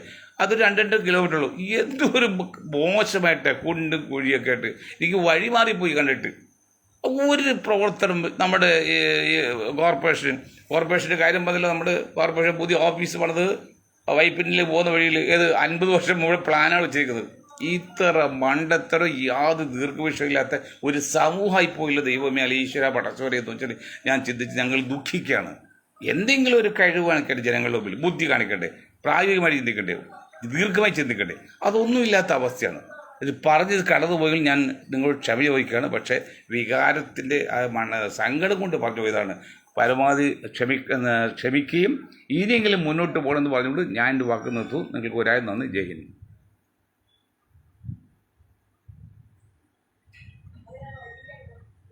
അത് 2-2 കിലോമീറ്റർ ഉള്ളൂ. എന്തൊരു മോശമായിട്ട് കുണ്ടും കുഴിയൊക്കെ ആയിട്ട് എനിക്ക് വഴി മാറിപ്പോയി കണ്ടിട്ട്. ഒരു പ്രവർത്തനം നമ്മുടെ കോർപ്പറേഷൻ്റെ കാര്യം പറഞ്ഞില്ല. നമ്മുടെ കോർപ്പറേഷൻ പുതിയ ഓഫീസ് പണിത് വൈപ്പിനിൽ പോകുന്ന വഴിയിൽ 50 വർഷം മുഴുവൻ പ്ലാനാണ് വെച്ചിരിക്കുന്നത്. ഇത്ര മണ്ടത്തരം യാതൊരു ദീർഘവിഷയമില്ലാത്ത ഒരു സമൂഹമായി പോയില്ല. ദൈവമേ, അല്ല ഈശ്വര പടച്ചോരെ എന്ന് വെച്ചാൽ ഞാൻ ചിന്തിച്ച് ഞങ്ങൾ ദുഃഖിക്കുകയാണ്. എന്തെങ്കിലും ഒരു കഴിവ് കാണിക്കട്ടെ, ജനങ്ങളുടെ മുമ്പിൽ ബുദ്ധി കാണിക്കട്ടെ, പ്രായോഗികമായി ചിന്തിക്കണ്ടേ, ദീർഘമായി ചിന്തിക്കണ്ടേ. അതൊന്നുമില്ലാത്ത അവസ്ഥയാണ്. ഇത് പറഞ്ഞത് കടന്നുപോയി ഞാൻ നിങ്ങളോട് ക്ഷമ ചോദിക്കുകയാണ്. പക്ഷേ വികാരത്തിൻ്റെ സങ്കടം കൊണ്ട് പറഞ്ഞു പോയതാണ്. പരമാവധി ക്ഷമിക്കുകയും ഇനിയെങ്കിലും മുന്നോട്ട് പോകണമെന്ന് പറഞ്ഞുകൊണ്ട് ഞാൻ എൻ്റെ വാക്ക് നിർത്തും. നിങ്ങൾക്ക് ഒരായി നന്ദി. ജയ് ഹിന്ദ്.